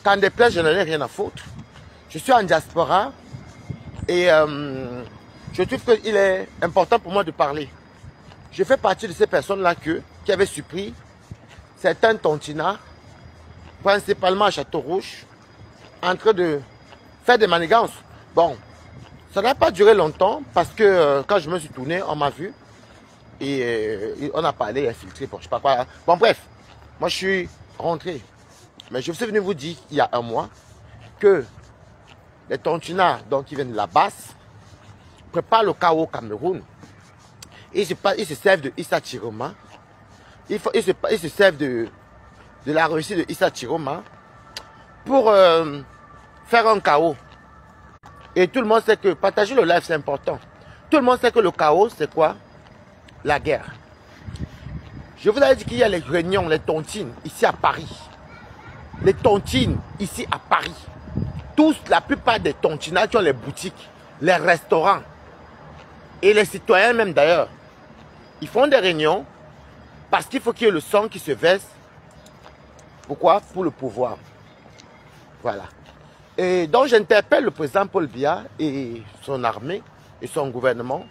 Quand des places, je n'en ai rien à foutre. Je suis en diaspora et je trouve qu'il est important pour moi de parler. Je fais partie de ces personnes-là qui avaient surpris certains tontinats, principalement à Château-Rouge, en train de faire des manigances. Bon, ça n'a pas duré longtemps parce que quand je me suis tourné, on m'a vu et on a parlé, infiltré, bon, je sais pas quoi. Bon, bref, moi je suis rentré. Mais je suis venu vous dire il y a un mois que les tontinats qui viennent de la basse préparent le chaos au Cameroun. Ils se servent de Issa Chiroma. Ils se servent de la réussite de Issa Chiroma pour faire un chaos. Et tout le monde sait que partager le live, c'est important. Tout le monde sait que le chaos, c'est quoi? La guerre. Je vous avais dit qu'il y a les réunions, les tontines, ici à Paris. Les tontines, ici à Paris. La plupart des tontinats qui ont les boutiques, les restaurants, et les citoyens même d'ailleurs, ils font des réunions parce qu'il faut qu'il y ait le sang qui se verse. Pourquoi? Pour le pouvoir. Voilà. Et donc j'interpelle le président Paul Biya et son armée et son gouvernement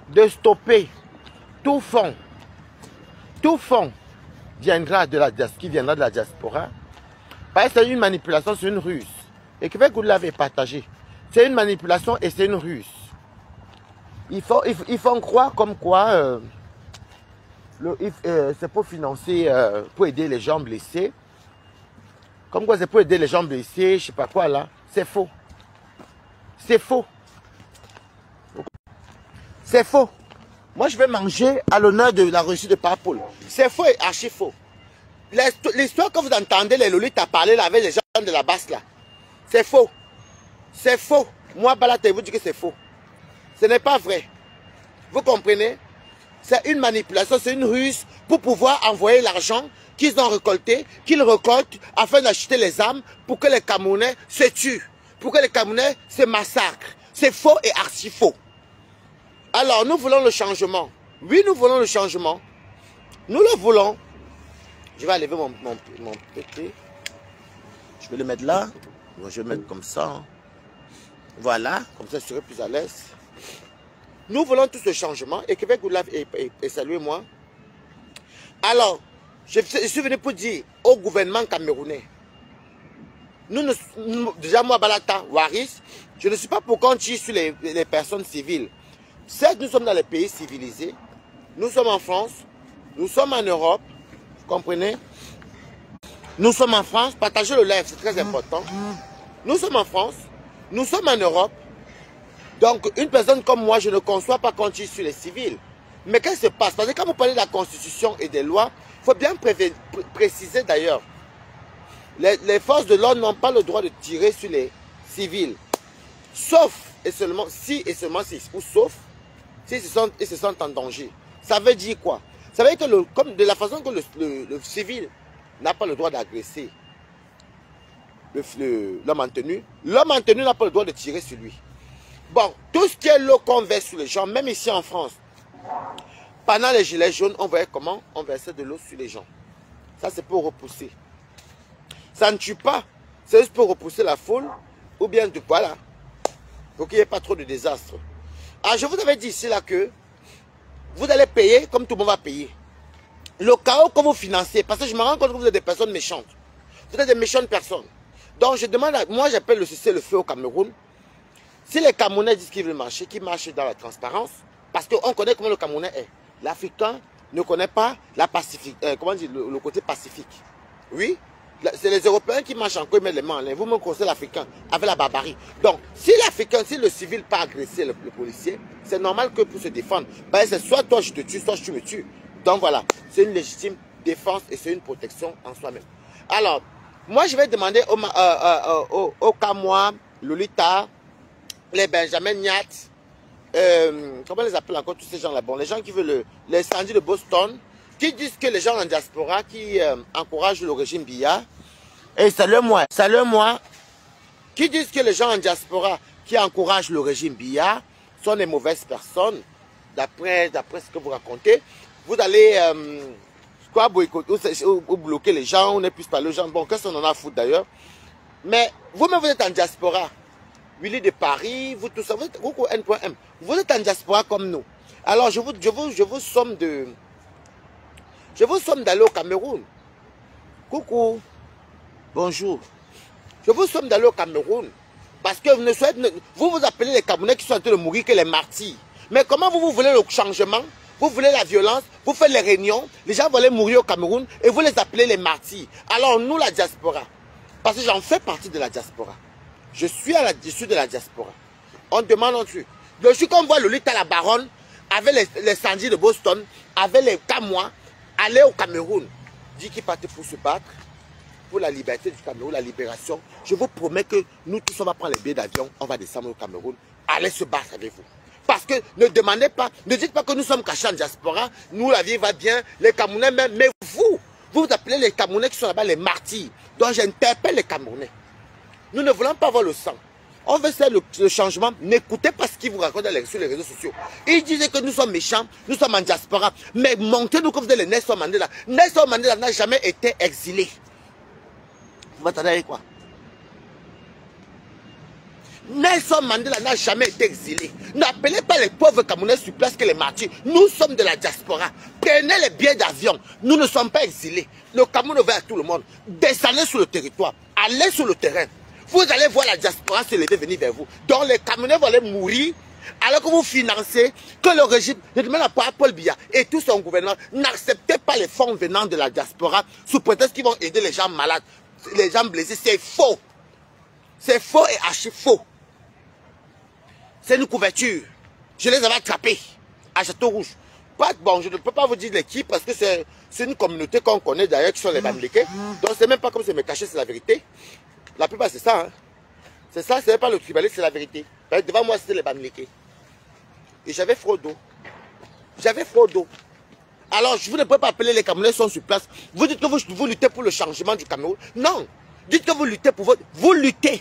de stopper tout fonds viendra qui viendra de la diaspora. Parce que c'est une manipulation, c'est une ruse. Et que vous l'avez partagé. C'est une manipulation et c'est une ruse. Ils font croire comme quoi c'est pour financer, pour aider les gens blessés. Comme quoi c'est pour aider les gens blessés, je sais pas quoi là. C'est faux. C'est faux. C'est faux. Moi je vais manger à l'honneur de la réussite de Paul. C'est faux et archi faux. L'histoire que vous entendez les lolites à parler là, avec les gens de la basse là, c'est faux. C'est faux. Moi Balate vous dit que c'est faux. Ce n'est pas vrai. Vous comprenez? C'est une manipulation, c'est une ruse pour pouvoir envoyer l'argent qu'ils ont récolté, qu'ils récoltent afin d'acheter les armes pour que les Camerounais se tuent, pour que les Camerounais se massacrent. C'est faux et archi faux. Alors nous voulons le changement. Oui, nous voulons le changement. Nous le voulons. Je vais enlever mon PT. Je vais le mettre là. Je vais le mettre comme ça. Voilà, comme ça je serai plus à l'aise. Nous voulons tout ce changement et Québec Goulav et saluez-moi. Alors, je suis venu pour dire au gouvernement camerounais, déjà moi Balata, Waris, je ne suis pas pour qu'on tire sur les personnes civiles. Certes, nous sommes dans les pays civilisés, nous sommes en France, nous sommes en Europe, vous comprenez? Nous sommes en France, partagez le live, c'est très important. Nous sommes en France, nous sommes en Europe. Donc, une personne comme moi, je ne conçois pas qu'on tire sur les civils. Mais qu'est-ce qui se passe? Parce que quand vous parlez de la Constitution et des lois, il faut bien préciser d'ailleurs. Les forces de l'ordre n'ont pas le droit de tirer sur les civils. Sauf et seulement si, ou sauf, si ils se sentent en danger. Ça veut dire quoi? Ça veut dire que comme de la façon que le civil n'a pas le droit d'agresser l'homme en tenue n'a pas le droit de tirer sur lui. Bon, tout ce qui est l'eau qu'on verse sur les gens, même ici en France, pendant les gilets jaunes, on voyait comment on versait de l'eau sur les gens. Ça, c'est pour repousser. Ça ne tue pas. C'est juste pour repousser la foule, ou bien voilà, pour qu'il n'y ait pas trop de désastres. Alors, je vous avais dit ici là que vous allez payer comme tout le monde va payer. Le chaos que vous financez, parce que je me rends compte que vous êtes des personnes méchantes. Vous êtes des méchantes personnes. Donc, je demande, moi j'appelle le cessez-le-feu au Cameroun. Si les Camerounais disent qu'ils veulent marcher, qu'ils marchent dans la transparence, parce qu'on connaît comment le Camerounais est. L'Africain ne connaît pas la le côté pacifique. Oui, c'est les Européens qui marchent encore, ils mettent les mains en l'air. Vous me conseillez l'Africain avec la barbarie. Donc, si l'Africain, si le civil pas agresser le policier, c'est normal que pour se défendre, ben, c'est soit toi je te tue, soit tu me tues. Donc voilà, c'est une légitime défense et c'est une protection en soi-même. Alors, moi je vais demander aux Kamois, Lolita, les Benjamin Nyat, comment les appelle encore tous ces gens là? Bon, les gens qui veulent les Sandy de Boston, qui disent que les gens en diaspora qui encouragent le régime Biya, et salut-moi, qui disent que les gens en diaspora qui encouragent le régime Biya sont des mauvaises personnes, d'après ce que vous racontez. Vous allez quoi boycotter ou bloquer les gens, on n'est plus parler aux gens. Bon, qu'est-ce qu'on en a à foutre d'ailleurs? Mais vous-même, vous êtes en diaspora. Willy de Paris, vous tout ça, vous êtes N.M. Vous êtes en diaspora comme nous. Alors, je vous somme d'aller au Cameroun. Coucou. Bonjour. Je vous somme d'aller au Cameroun. Parce que vous appelez les Camerounais qui sont en train de mourir que les martyrs. Mais comment vous voulez le changement? Vous voulez la violence? Vous faites les réunions? Les gens veulent mourir au Cameroun et vous les appelez les martyrs. Alors nous, la diaspora, parce que j'en fais partie de la diaspora. Je suis de la diaspora. On demande en dessus. Le jour qu'on voit Lolita la baronne, avec les Sandy de Boston, avec les Camois, aller au Cameroun, dit qu'il partait pour se battre pour la liberté du Cameroun, la libération. Je vous promets que nous tous, on va prendre les billets d'avion, on va descendre au Cameroun, allez se battre avec vous. Parce que ne demandez pas, ne dites pas que nous sommes cachés en diaspora, nous la vie va bien, les Camerounais même, mais vous appelez les Camerounais qui sont là-bas les martyrs. Donc j'interpelle les Camerounais. Nous ne voulons pas voir le sang. On veut faire le changement. N'écoutez pas ce qu'ils vous racontent sur les réseaux sociaux. Ils disaient que nous sommes méchants, nous sommes en diaspora. Mais montrez-nous que vous êtes les Nelson Mandela. Nelson Mandela n'a jamais été exilé. Vous m'entendez avec quoi? Nelson Mandela n'a jamais été exilé. N'appelez pas les pauvres Camerounais sur place que les martyrs. Nous sommes de la diaspora. Prenez les billets d'avion. Nous ne sommes pas exilés. Le Cameroun ouvert à tout le monde. Descendez sur le territoire. Allez sur le terrain. Vous allez voir la diaspora se lever, venir vers vous. Donc les Camerounais vont aller mourir alors que vous financez, que le régime, je demande à Paul Biya et tout son gouvernement, n'acceptez pas les fonds venant de la diaspora sous prétexte qu'ils vont aider les gens malades, les gens blessés. C'est faux. C'est faux et archi faux. C'est une couverture. Je les avais attrapés à Château Rouge. Bon, je ne peux pas vous dire l'équipe parce que c'est une communauté qu'on connaît d'ailleurs qui sont les Bamileke. Donc c'est même pas comme c'est me cacher, c'est la vérité. La plupart c'est ça. Hein. C'est ça, c'est pas le tribalisme, c'est la vérité. Devant moi c'était les Bamileke. Et j'avais Frodo. J'avais Frodo. Alors je vous ne pouvez pas appeler les Camerounais sont sur place. Vous dites que vous luttez pour le changement du Cameroun. Non. Dites que vous luttez pour votre... Vous luttez.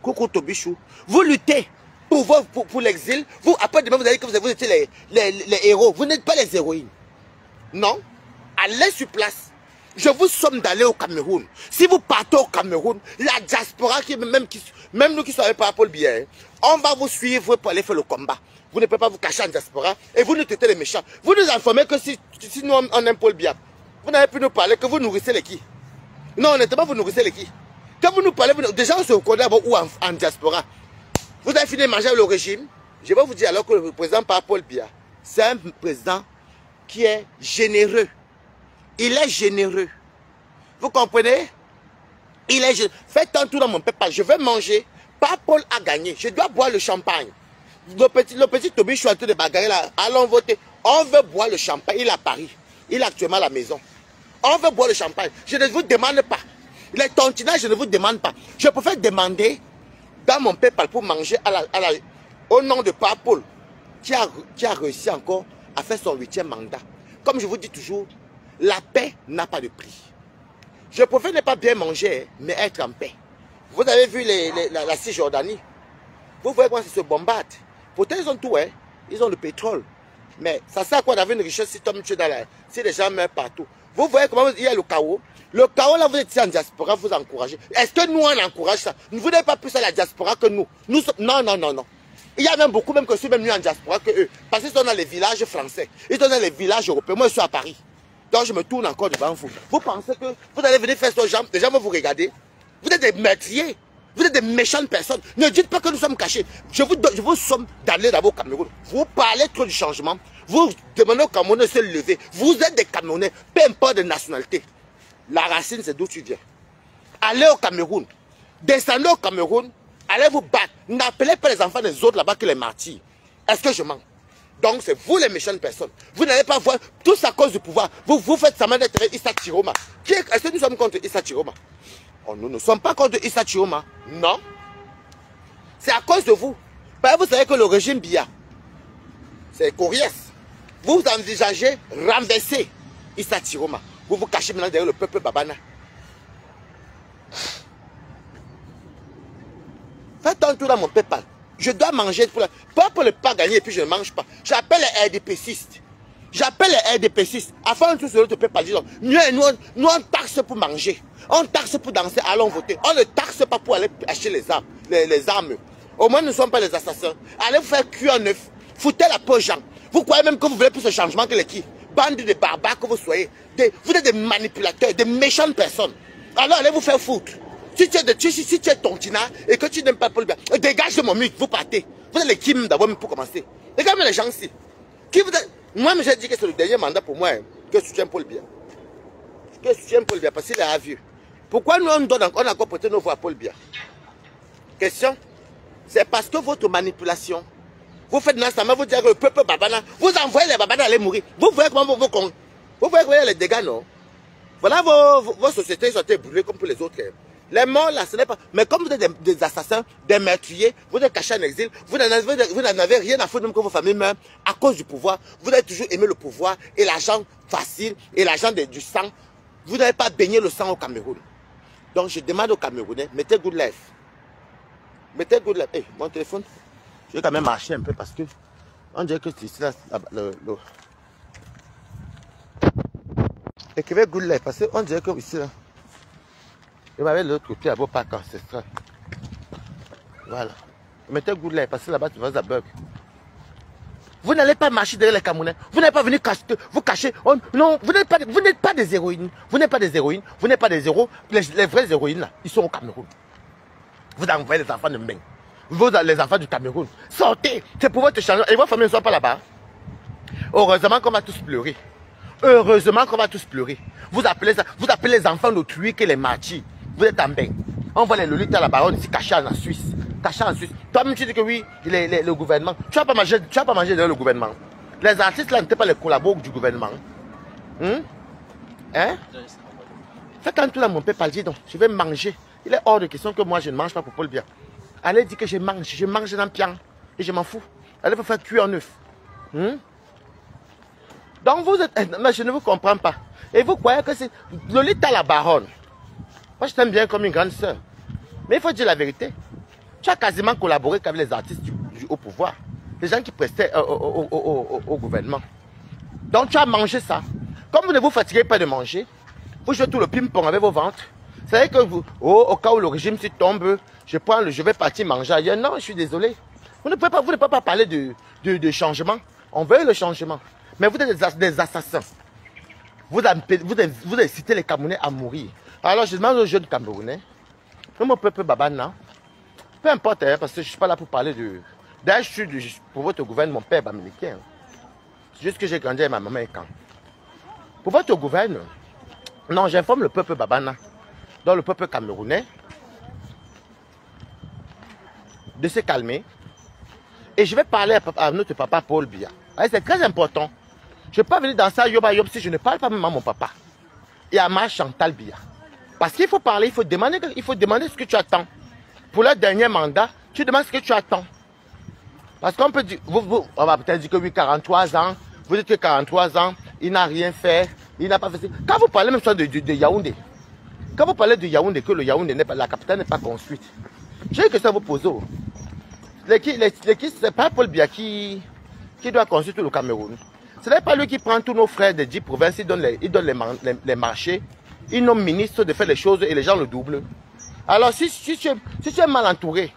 Coucou Tobichou. Vous luttez. Pour l'exil, après demain vous allez que vous étiez les héros. Vous n'êtes pas les héroïnes. Non. Allez sur place. Je vous somme d'aller au Cameroun. Si vous partez au Cameroun, la diaspora, même nous qui sommes avec Paul Biya, on va vous suivre pour aller faire le combat. Vous ne pouvez pas vous cacher en diaspora et vous nous traitez les méchants. Vous nous informez que si nous on aime Paul Biya, vous n'avez pu nous parler que vous nourrissez les qui. Non, honnêtement, vous nourrissez les qui. Quand vous nous parlez, déjà on se reconnaît ou en diaspora. Vous avez fini de manger le régime. Je vais vous dire alors que le président Paul Biya, c'est un président qui est généreux. Il est généreux. Vous comprenez? Il est généreux. Faites un tour dans mon peuple. Je vais manger. Paul a gagné. Je dois boire le champagne. Le petit Toby, je suis en train de bagarrer là. Allons voter. On veut boire le champagne. Il est à Paris. Il est actuellement à la maison. On veut boire le champagne. Je ne vous demande pas. Les tontinages, je ne vous demande pas. Je préfère demander dans mon PayPal pour manger au nom de Paul qui a réussi encore à faire son 8e mandat. Comme je vous dis toujours, la paix n'a pas de prix. Je préfère ne pas bien manger, mais être en paix. Vous avez vu la Cisjordanie. Vous voyez comment ça se bombarde. Pourtant, ils ont tout, hein. Ils ont le pétrole. Mais ça sert à quoi d'avoir une richesse si les gens meurent partout. Vous voyez comment il y a le chaos. Le chaos, là, vous êtes en diaspora, vous encouragez. Est-ce que nous, on encourage ça? Vous n'avez pas plus à la diaspora que nous. Non, non, non, non. Il y a même beaucoup, même que je suis même mieux en diaspora que eux. Parce qu'ils sont dans les villages français. Ils sont dans les villages européens. Moi, je suis à Paris. Donc, je me tourne encore devant vous. Vous pensez que vous allez venir faire ce genre, les gens vont vous regarder. Vous êtes des meurtriers. Vous êtes des méchantes personnes. Ne dites pas que nous sommes cachés. Je vous somme d'aller dans vos Cameroun. Vous parlez trop du changement. Vous demandez aux Camerounais de se lever. Vous êtes des Camerounais, peu importe de nationalité. La racine, c'est d'où tu viens. Allez au Cameroun. Descendez au Cameroun. Allez vous battre. N'appelez pas les enfants des autres là-bas que les martyrs. Est-ce que je mens? Donc, c'est vous les méchantes personnes. Vous n'allez pas voir tout à cause du pouvoir. Vous faites ça d'être Issa Chiroma. Est-ce que nous sommes contre Issa Chiroma? Oh, nous ne sommes pas contre Issa Chiroma. Non. C'est à cause de vous. Parce que vous savez que le régime Biya, c'est Coriès. Vous envisagez renverser Issa Chiroma. Vous vous cachez maintenant derrière le peuple Babana. Faites un tour dans mon PayPal. Je dois manger pas pour ne pas gagner et puis je ne mange pas. J'appelle les RDPcistes. J'appelle les RDP6 afin que tout cela te paie pas. Nous, on taxe pour manger. On taxe pour danser, allons voter. On ne taxe pas pour aller acheter les armes. Au moins, nous ne sommes pas les assassins. Allez vous faire cuire en œuf. Foutez la peau aux gens. Vous croyez même que vous voulez plus ce changement que les qui? Bande de barbares que vous soyez. Vous êtes des manipulateurs, des méchantes personnes. Alors allez vous faire foutre. Si tu es tontinat et que tu n'aimes pas Paul Biya, dégage de mon mythe, vous partez. Vous êtes les Kim d'abord pour commencer. Regardez les gens ici. Qui vous êtes? Moi, j'ai dit que c'est le dernier mandat pour moi que je soutiens Paul Biya. Que je soutiens Paul Biya parce qu'il est vieux. Pourquoi nous on a encore prêté nos voix à Paul Biya? Question. C'est parce que votre manipulation, vous faites nassama, vous dites que le peuple babana, vous envoyez les babanas aller mourir. Vous voyez comment vous voyez les dégâts, non? Voilà vos sociétés sont été brûlées comme pour les autres. Les morts là, ce n'est pas. Mais comme vous êtes des assassins, des meurtriers, vous êtes cachés en exil, vous n'en avez rien à foutre même que vos familles meurent à cause du pouvoir. Vous avez toujours aimé le pouvoir et l'argent facile et l'argent du sang. Vous n'avez pas baigné le sang au Cameroun. Donc je demande aux Camerounais, mettez good life. Mettez good life. Hey, mon téléphone, je vais quand même marcher un peu parce que on dirait que c'est ici là, écrivez good life parce qu'on dirait que ici là. Et vous avez l'autre côté à vos parcs ancestrales. Voilà. Mettez good life parce que là-bas tu vas à bug. Vous n'allez pas marcher derrière les Camerounais. Vous n'allez pas venir vous cacher. Oh, non, vous n'êtes pas des héroïnes. Vous n'êtes pas des héroïnes. Vous n'êtes pas des héros. Les vraies héroïnes là, ils sont au Cameroun. Vous envoyez les enfants de Mbeng. Vous les enfants du Cameroun. Sortez. C'est pour votre changement. Et vos familles ne sont pas là-bas. Heureusement qu'on va tous pleurer. Heureusement qu'on va tous pleurer. Vous appelez les enfants d'autrui que les martyrs. Vous êtes en Mbeng. On voit les Lolita la baronne ici cachés en Suisse. Cachés en Suisse. Toi-même tu dis que oui, le gouvernement. Tu vas pas manger dans le gouvernement. Les artistes là n'étaient pas les collabos du gouvernement. Hein? Faites un tour là mon père Paldi donc. Je vais manger. Il est hors de question que moi je ne mange pas pour Paul Biya. Allez dire que je mange dans le pian. Et je m'en fous. Allez vous faire cuire en œuf. Donc vous êtes. Mais je ne vous comprends pas. Et vous croyez que c'est Lolita la baronne. Moi je t'aime bien comme une grande soeur. Mais il faut dire la vérité. Tu as quasiment collaboré avec les artistes au pouvoir. Les gens qui prestaient au gouvernement. Donc tu as mangé ça. Comme vous ne vous fatiguez pas de manger, vous jouez tout le ping-pong avec vos ventres. C'est vrai que vous, au cas où le régime s'y tombe, je vais partir manger ailleurs. Non, je suis désolé. Vous ne pouvez pas parler de changement. On veut le changement. Mais vous êtes des assassins. Vous incitez les Camerounais à mourir. Alors je demande aux jeunes Camerounais, comme au peuple babana, peu importe, hein, parce que je ne suis pas là pour parler de... D'ailleurs, je suis pour votre gouvernement, mon père est américain. C'est juste que j'ai grandi avec ma maman et quand. Pour votre gouvernement, non, j'informe le peuple babana, dans le peuple camerounais, de se calmer. Et je vais parler à notre papa Paul Biya. C'est très important. Je ne peux pas venir dans ça, yoba yob, si je ne parle pas même à mon papa. Et à ma Chantal Biya. Parce qu'il faut parler, il faut demander ce que tu attends. Pour le dernier mandat, tu demandes ce que tu attends. Parce qu'on peut dire, on va peut-être dire que oui, 43 ans, vous dites que 43 ans, il n'a rien fait, il n'a pas fait ça. Quand vous parlez même de Yaoundé, quand vous parlez de Yaoundé, que le Yaoundé la capitale n'est pas construite, j'ai une question à vous poser. C'est pas Paul Biya qui doit construire tout le Cameroun. Ce n'est pas lui qui prend tous nos frères des 10 provinces, il donne les marchés, il nomme ministre de faire les choses et les gens le doublent. Alors si tu es mal entouré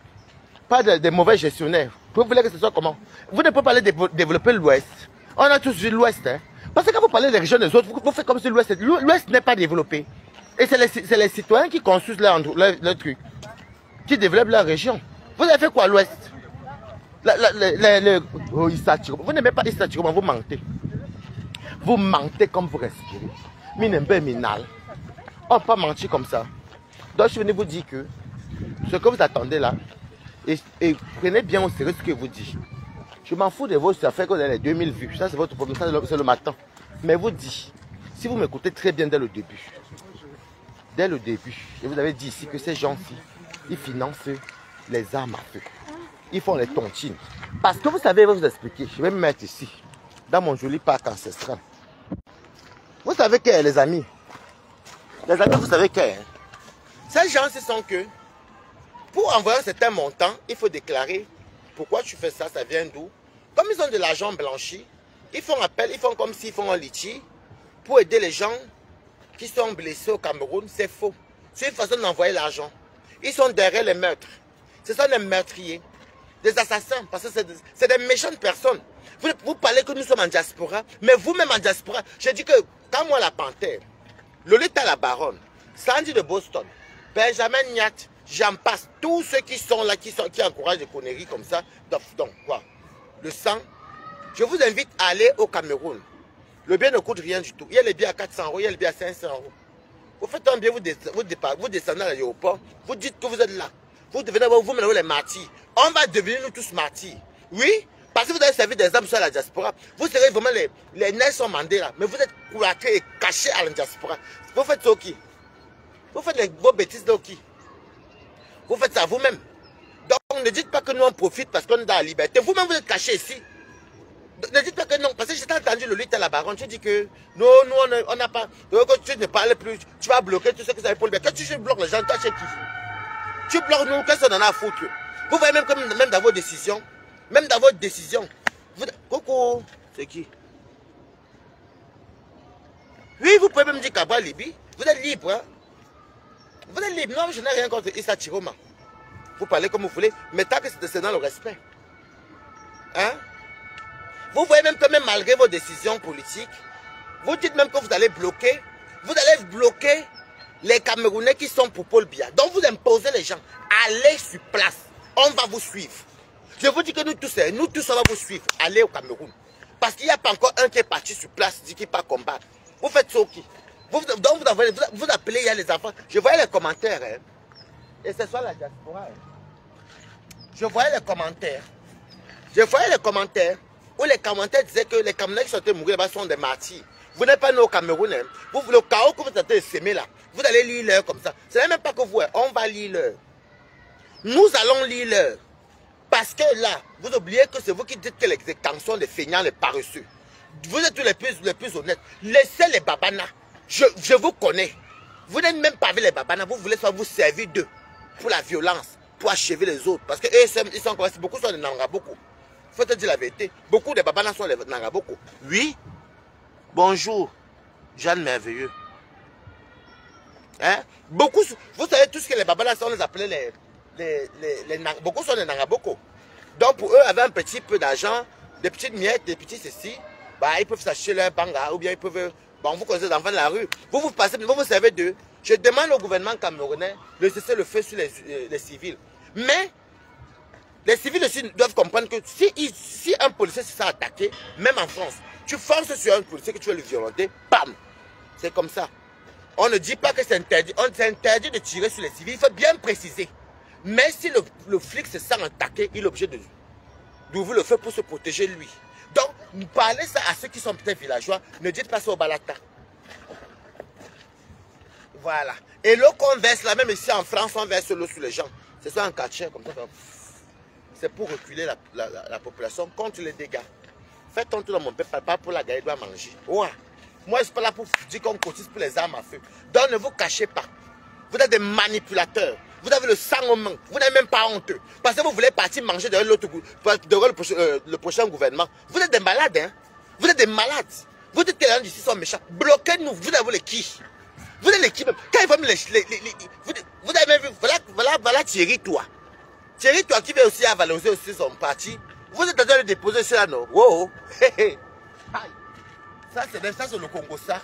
par des mauvais gestionnaires, vous voulez que ce soit comment? Vous ne pouvez pas aller développer l'Ouest. On a tous vu l'Ouest. Hein? Parce que quand vous parlez des régions des autres, vous faites comme si l'Ouest n'est pas développé. Et c'est les citoyens qui construisent leur truc, qui développent leur région. Vous avez fait quoi à l'Ouest? Vous n'aimez pas Issa-Tiroma, vous mentez. Vous mentez comme vous respirez. Minembe minal. On ne peut pas mentir comme ça. Donc je venais vous dire que ce que vous attendez là, et prenez bien au sérieux ce que je vous dis. Je m'en fous de vos affaires que vous avez les 2000 vues. Ça c'est votre problème, ça c'est le matin. Mais vous dis, si vous m'écoutez très bien dès le début, et vous avez dit ici que ces gens-ci, ils financent les armes à feu. Ils font les tontines. Parce que vous savez, je vais vous expliquer. Je vais me mettre ici, dans mon joli parc ancestral. Vous savez que les amis, vous savez que ces gens-ci sont que, pour envoyer un certain montant, il faut déclarer pourquoi tu fais ça, ça vient d'où. Comme ils ont de l'argent blanchi, Ils font appel, ils font comme s'ils font un litchi pour aider les gens qui sont blessés au Cameroun. C'est faux. C'est une façon d'envoyer l'argent. Ils sont derrière les meurtres. Ce sont des meurtriers, des assassins, parce que c'est des méchantes personnes. Vous parlez que nous sommes en diaspora, mais vous-même en diaspora, je dis que quand moi la Panthère, Lolita la Baronne, Sandy de Boston, Benjamin Nyat, j'en passe, tous ceux qui sont là, qui encouragent des conneries comme ça, donc quoi, le sang, je vous invite à aller au Cameroun. Le bien ne coûte rien du tout. Il y a les billets à 400 €, il y a les billets à 500 €. Vous faites un bien, vous descendez à l'aéroport, vous dites que vous êtes là. Vous devenez vous-même les martyrs. On va devenir nous tous martyrs. Oui, parce que vous avez servi des âmes sur la diaspora. Vous serez vraiment les Nelson Mandela, mais vous êtes cloîtrés et cachés à la diaspora. Vous faites ça au qui? Vous faites vos bêtises de qui? Vous faites ça vous-même. Donc ne dites pas que nous on profite parce qu'on est dans la liberté. Vous-même vous êtes cachés ici. Ne dites pas que non, parce que j'ai entendu le Lolita la Baronne, tu dis que non, nous on n'a pas, tu ne parles plus, tu vas bloquer tout ce que ça pour le bien. Quand tu bloques les gens, toi chez qui? Tu bloques nous, qu'est-ce qu'on en a à foutre? Vous voyez même dans vos décisions, coucou, c'est qui? Oui, vous pouvez même dire Cabral Libye, vous êtes libre, hein? Vous êtes libre, non, je n'ai rien contre Issa Chiroma. Vous parlez comme vous voulez, mais tant que c'est dans le respect. Hein? Vous voyez même que même malgré vos décisions politiques, vous dites même que vous allez bloquer les Camerounais qui sont pour Paul Biya. Donc vous imposez les gens, allez sur place, on va vous suivre. Je vous dis que nous tous on va vous suivre, allez au Cameroun. Parce qu'il n'y a pas encore un qui est parti sur place, dit qu'il ne peut pas combattre. Vous faites ça qui? Donc vous appelez, il y a les enfants. Je voyais les commentaires, hein, et c'est soit la diaspora. Hein. Je voyais les commentaires où les commentaires disaient que les Camerounais qui sont mourir là-bas sont des martyrs. Vous n'êtes pas né au Cameroun. Hein. Le chaos que vous êtes de s'aimer là, vous allez lire l'heure comme ça. Ce n'est même pas que vous, hein. On va lire l'heure. Nous allons lire l'heure. Parce que là, vous oubliez que c'est vous qui dites que les extensions, les feignants, les paresseux. Vous êtes les plus honnêtes. Laissez les babanas. Je vous connais. Vous n'êtes même pas avec les babanas. Vous voulez soit vous servir d'eux pour la violence, pour achever les autres. Parce que ils sont comme beaucoup sont des Nangaboko. Il faut te dire la vérité. Beaucoup de babanas sont les Nangaboko. Oui. Bonjour, Jeanne Merveilleux. Hein? Beaucoup, vous savez tout ce que les babanas sont, on les appelait beaucoup sont des Nangaboko. Donc pour eux, avec un petit peu d'argent, des petites miettes, des petits ceci, bah, ils peuvent s'acheter leur banga, ou bien ils peuvent, bon, vous connaissez les enfants de la rue, vous vous servez d'eux. Je demande au gouvernement camerounais de cesser le feu sur les civils. Mais les civils aussi doivent comprendre que si un policier se sent attaqué, même en France, tu forces sur un policier que tu veux le violenter, bam! C'est comme ça. On ne dit pas que c'est interdit. C'est interdit de tirer sur les civils. Il faut bien préciser. Mais si le flic se sent attaqué, il est obligé d'ouvrir le feu pour se protéger lui. Donc, parlez ça à ceux qui sont peut-être villageois. Ne dites pas ça au balata. Voilà. Et l'eau qu'on verse là, même ici en France, on verse l'eau sur les gens. C'est ça un catcher comme ça. C'est pour reculer la population contre les dégâts. Faites ton tour dans mon peuple, pas pour la gagner, doit manger. Ouais. Moi, je suis pas là pour dire qu'on cotise pour les armes à feu. Donc, ne vous cachez pas. Vous êtes des manipulateurs. Vous avez le sang aux mains. Vous n'êtes même pas honteux. Parce que vous voulez partir manger derrière le prochain gouvernement. Vous êtes des malades, hein. Vous êtes des malades. Vous dites que les gens d'ici sont méchants. Bloquez-nous. Vous avez les qui? Vous êtes les qui même? Quand ils vont vous avez même vu, voilà Thierry, toi. Thierry, toi qui veut aussi valoriser aussi son parti. Vous êtes en train de déposer ça, non? Wow. Ça, c'est le Congo, ça.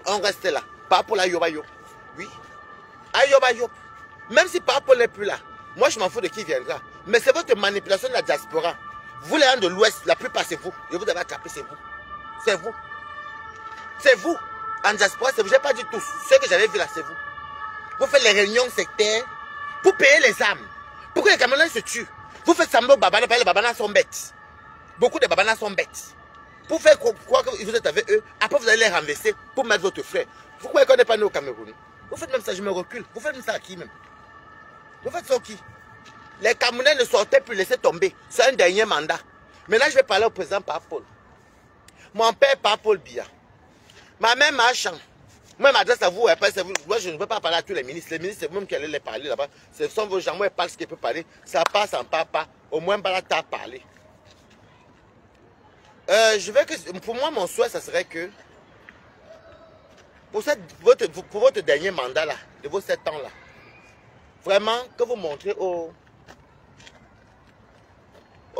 On reste là. Pas pour la Yobayo. Oui. Ayobayo. Même si Papo n'est plus là. Moi, je m'en fous de qui viendra. Mais c'est votre manipulation de la diaspora. Vous, les gens de l'Ouest, la plupart, c'est vous. Et vous avez attrapé, c'est vous. C'est vous. C'est vous. En diaspora, c'est vous. Je n'ai pas dit tous. Ceux que j'avais vu là, c'est vous. Vous faites les réunions sectaires pour payer les âmes. Pourquoi les Camerounais se tuent? Vous faites semblant aux babanas, parce que les babanas sont bêtes. Beaucoup de babanas sont bêtes. Pour faire croire que vous êtes avec eux, après vous allez les renverser pour mettre votre frère. Vous croyez qu'on n'est pas né au Cameroun? Vous faites même ça, je me recule. Vous faites même ça à qui même? Vous faites ça à qui? Les Camerounais ne sortaient plus, laisser tomber. C'est un dernier mandat. Maintenant, je vais parler au président Paul. Mon père, Paul Biya. Ma mère, Machan. Moi, je m'adresse à vous, moi, je ne veux pas parler à tous les ministres. Les ministres, c'est vous-même qui allez les parler là-bas. Ce sont vos gens, moi, ils parlent ce qu'ils peuvent parler. Ça passe en papa. Au moins, Balata a parlé. Pour moi, mon souhait, ça serait que pour votre dernier mandat là, de vos 7 ans là, vraiment que vous montrez aux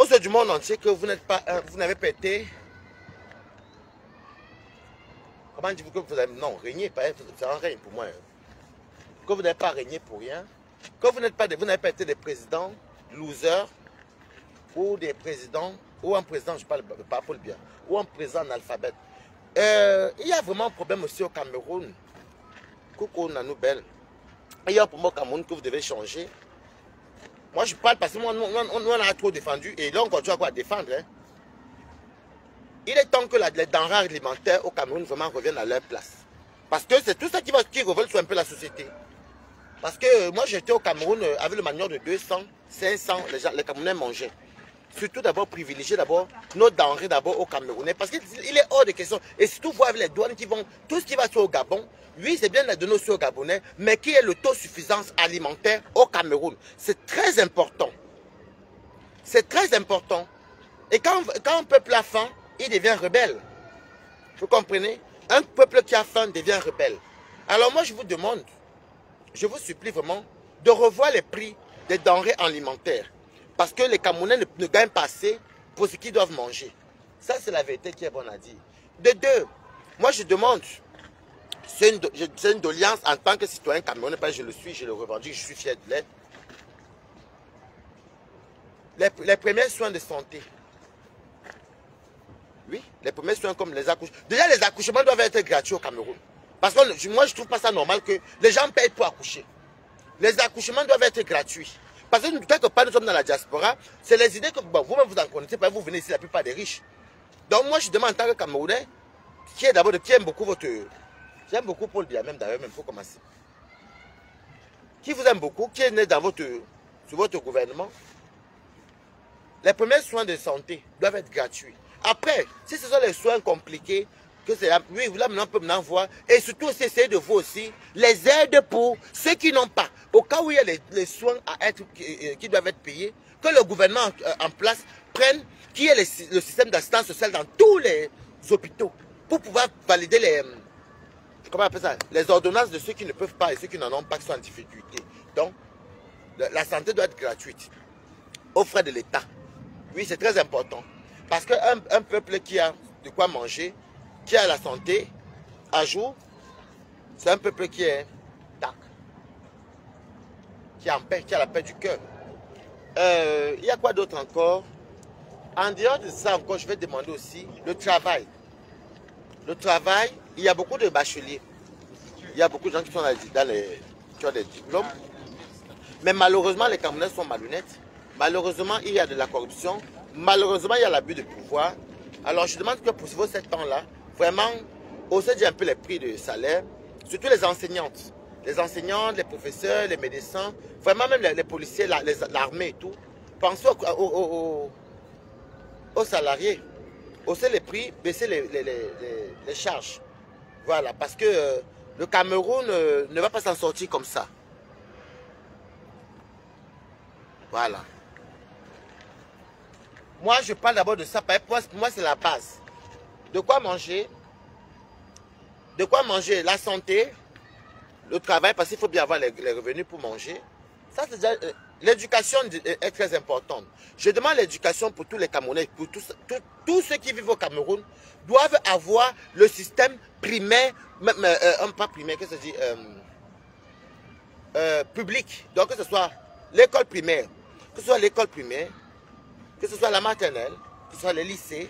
yeux du monde entier que vous n'avez pas été, comment dire que vous avez, non, régné, c'est un règne pour moi, que vous n'avez pas régné pour rien, que vous n'avez pas été des présidents losers, ou des présidents, ou un président, je parle pas pour le bien, ou un président analphabète. Il y a vraiment un problème aussi au Cameroun. Coucou Nanou Belle. Il y a un problème au Cameroun que vous devez changer. Moi je parle parce que on a trop défendu et là on continue à défendre. Hein. Il est temps que les denrées alimentaires au Cameroun vraiment reviennent à leur place. Parce que c'est tout ça qui révèle sur un peu la société. Parce que moi j'étais au Cameroun avec le manière de 200, 500, les Camerounais mangeaient. Surtout d'abord privilégier d'abord nos denrées d'abord aux Camerounais. Parce qu'il est hors de question. Et surtout voir avec les douanes qui vont, tout ce qui va sur au Gabon, oui c'est bien de donner aussi aux Gabonais, mais qui est le taux de suffisance alimentaire au Cameroun. C'est très important. C'est très important. Et quand un peuple a faim, il devient rebelle. Vous comprenez? Un peuple qui a faim devient rebelle. Alors moi je vous demande, je vous supplie vraiment de revoir les prix des denrées alimentaires. Parce que les Camerounais ne gagnent pas assez pour ce qu'ils doivent manger. Ça, c'est la vérité qui est bonne à dire. De deux, moi je demande, c'est une doléance en tant que citoyen camerounais, parce que je le suis, je le revendique, je suis fier de l'être. Les premiers soins de santé. Oui, les premiers soins comme les accouchements. Déjà, les accouchements doivent être gratuits au Cameroun. Parce que moi, je ne trouve pas ça normal que les gens payent pour accoucher. Les accouchements doivent être gratuits. Parce que quelque part, nous sommes dans la diaspora, c'est les idées que vous-même vous en connaissez, parce que vous venez ici, la plupart des riches. Donc moi, je demande en tant que Camerounais, qui aime beaucoup votre... J'aime beaucoup Paul Biya, même d'ailleurs, même pour commencer. Qui vous aime beaucoup, qui est né sur votre gouvernement. Les premiers soins de santé doivent être gratuits. Après, si ce sont les soins compliqués, que c'est oui, là maintenant on peut maintenant voir, et surtout aussi essayer de voir aussi les aides pour ceux qui n'ont pas. Au cas où il y a les soins qui doivent être payés, que le gouvernement en place prenne, qui est le système d'assistance sociale dans tous les hôpitaux, pour pouvoir valider comment on appelle ça, les ordonnances de ceux qui ne peuvent pas et ceux qui n'en ont pas, qui sont en difficulté. Donc, la santé doit être gratuite, aux frais de l'État. Oui, c'est très important. Parce qu'un peuple qui a de quoi manger, qui a la santé à jour, c'est un peuple qui est tac, qui est en paix, qui a la paix du cœur. Il y a quoi d'autre encore? En dehors de ça encore, je vais demander aussi le travail. Le travail, il y a beaucoup de bacheliers. Il y a beaucoup de gens qui sont qui ont des diplômes. Mais malheureusement, les Camerounais sont malhonnêtes. Malheureusement, il y a de la corruption. Malheureusement, il y a l'abus de pouvoir. Alors, je demande que pour vos 7 ans-là, vraiment, haussez un peu les prix de salaire, surtout les enseignantes. Les enseignantes, les professeurs, les médecins, vraiment même les policiers, l'armée et tout. Pensez aux salariés. Haussez les prix, baissez les charges. Voilà, parce que le Cameroun ne va pas s'en sortir comme ça. Voilà. Moi, je parle d'abord de ça. Pour moi, c'est la base. De quoi manger? De quoi manger? La santé, le travail, parce qu'il faut bien avoir les revenus pour manger. Ça, c'est déjà... L'éducation est très importante. Je demande l'éducation pour tous les Camerounais, pour tous ceux qui vivent au Cameroun, doivent avoir le système primaire, pas primaire, qu'est-ce que ça dit, public. Donc que ce soit l'école primaire, que ce soit l'école primaire, que ce soit la maternelle, que ce soit les lycées,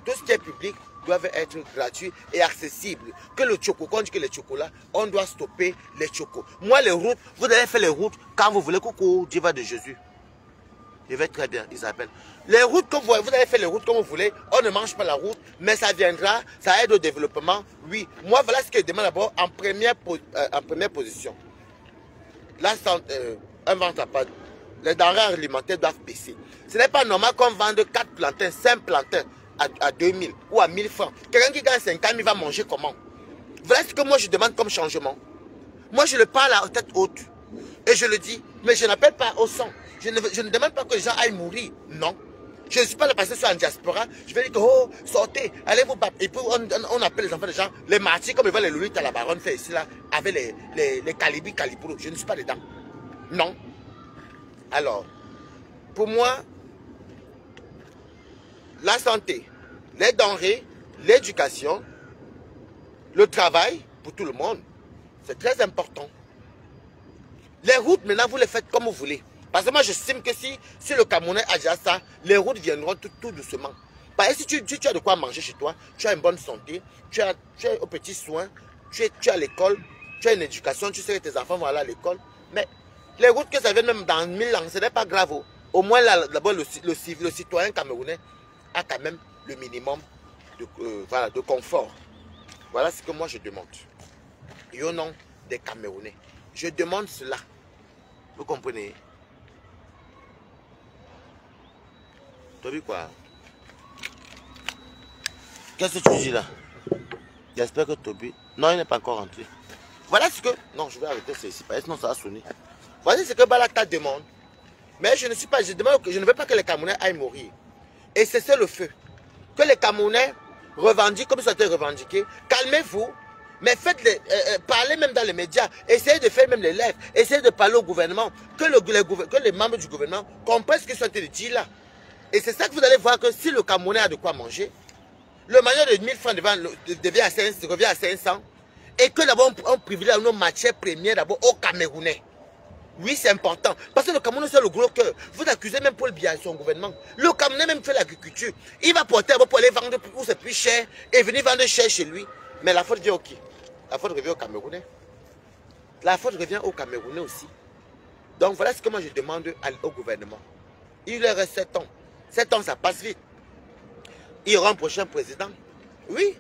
tout ce qui est public doivent être gratuits et accessibles. Que le choco, quand on dit que les chocolats, on doit stopper les chocos. Moi, les routes, vous devez faire les routes quand vous voulez. Coucou, diva de Jésus. Je vais très bien, Isabelle. Les routes, comme vous avez fait les routes comme vous voulez, on ne mange pas la route, mais ça viendra, ça aide au développement. Oui, moi, voilà ce que je demande d'abord en première position. Là, un ventre à pas. Les denrées alimentaires doivent baisser. Ce n'est pas normal qu'on vende 4 plantains, 5 plantains à 2000 ou à 1000 francs. Quelqu'un qui gagne 50 000 va manger comment? Voilà ce que moi je demande comme changement. Moi je le parle à tête haute. Et je le dis, mais je n'appelle pas au sang. Je ne demande pas que les gens aillent mourir. Non. Je ne suis pas le passé sur en diaspora. Je vais dire que, oh, sortez, allez vous battre. Et puis, on appelle les enfants des gens, les martyrs, comme ils voient les Lolita à la baronne faire ici, là, avec les calibres, calibros. Je ne suis pas dedans. Non. Alors, pour moi, la santé, les denrées, l'éducation, le travail, pour tout le monde, c'est très important. Les routes, maintenant, vous les faites comme vous voulez. Parce que moi, j'estime que si le Camerounais a déjà ça, les routes viendront tout doucement. Parce que si tu as de quoi manger chez toi, tu as une bonne santé, tu as aux petits soins, tu as l'école, tu as une éducation, tu sais que tes enfants vont aller à l'école. Mais les routes que ça vient même dans 1000 ans, ce n'est pas grave. Au moins, d'abord, le citoyen camerounais a quand même le minimum de confort. Voilà ce que moi je demande. Et au nom des Camerounais, je demande cela. Vous comprenez? Tu as vu quoi? Qu'est-ce que tu dis là? J'espère que Toby... Non, il n'est pas encore rentré. Voilà ce que... Non, je vais arrêter ceci, sinon ça va sonner. Voici ce que Balata demande. Mais je ne suis pas... Je ne veux pas que les Camerounais aillent mourir. Et c'est le feu. Que les Camerounais revendiquent comme ça a été revendiqué. Calmez-vous. Mais faites parlez même dans les médias. Essayez de faire même les lèvres. Essayez de parler au gouvernement. Que les membres du gouvernement comprennent ce qu'ils sont en train de dire là. Et c'est ça que vous allez voir que si le Camerounais a de quoi manger, le maillot de 1000 francs revient à 500. Et que d'abord on privilégie nos matières premières d'abord aux Camerounais. Oui, c'est important. Parce que le Cameroun, c'est le gros cœur. Vous accusez même Paul Biya, son gouvernement. Le Cameroun même fait l'agriculture. Il va porter pour aller vendre où c'est plus cher et venir vendre cher chez lui. Mais la faute vient au qui? La faute revient au Camerounais. La faute revient au Camerounais aussi. Donc voilà ce que moi je demande au gouvernement. Il leur reste 7 ans. 7 ans, ça passe vite. Il y aura un prochain président. Oui.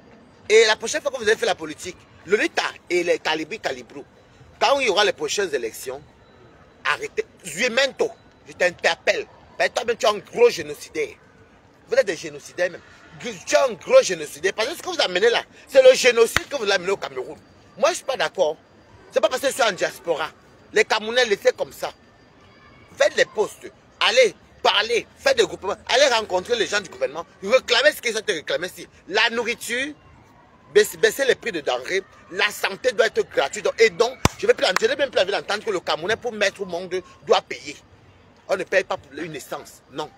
Et la prochaine fois que vous avez fait la politique, le l'État et les calibrou, quand il y aura les prochaines élections, arrêtez. Zuimento, je t'interpelle. Toi-même, tu es un gros génocidaire. Vous êtes des génocidaires même. Tu es un gros génocidaire. Parce que ce que vous amenez là, c'est le génocide que vous amenez au Cameroun. Moi, je ne suis pas d'accord. Ce n'est pas parce que je suis en diaspora. Les Camerounais, laissez comme ça. Faites les postes. Allez, parlez. Faites des groupements. Allez rencontrer les gens du gouvernement. Réclamez ce qu'ils ont réclamé ici. La nourriture, baisser les prix de denrées. La santé doit être gratuite. Et donc, je n'ai même plus envie d'entendre que le Camerounais, pour mettre au monde, doit payer. On ne paye pas pour une naissance. Non.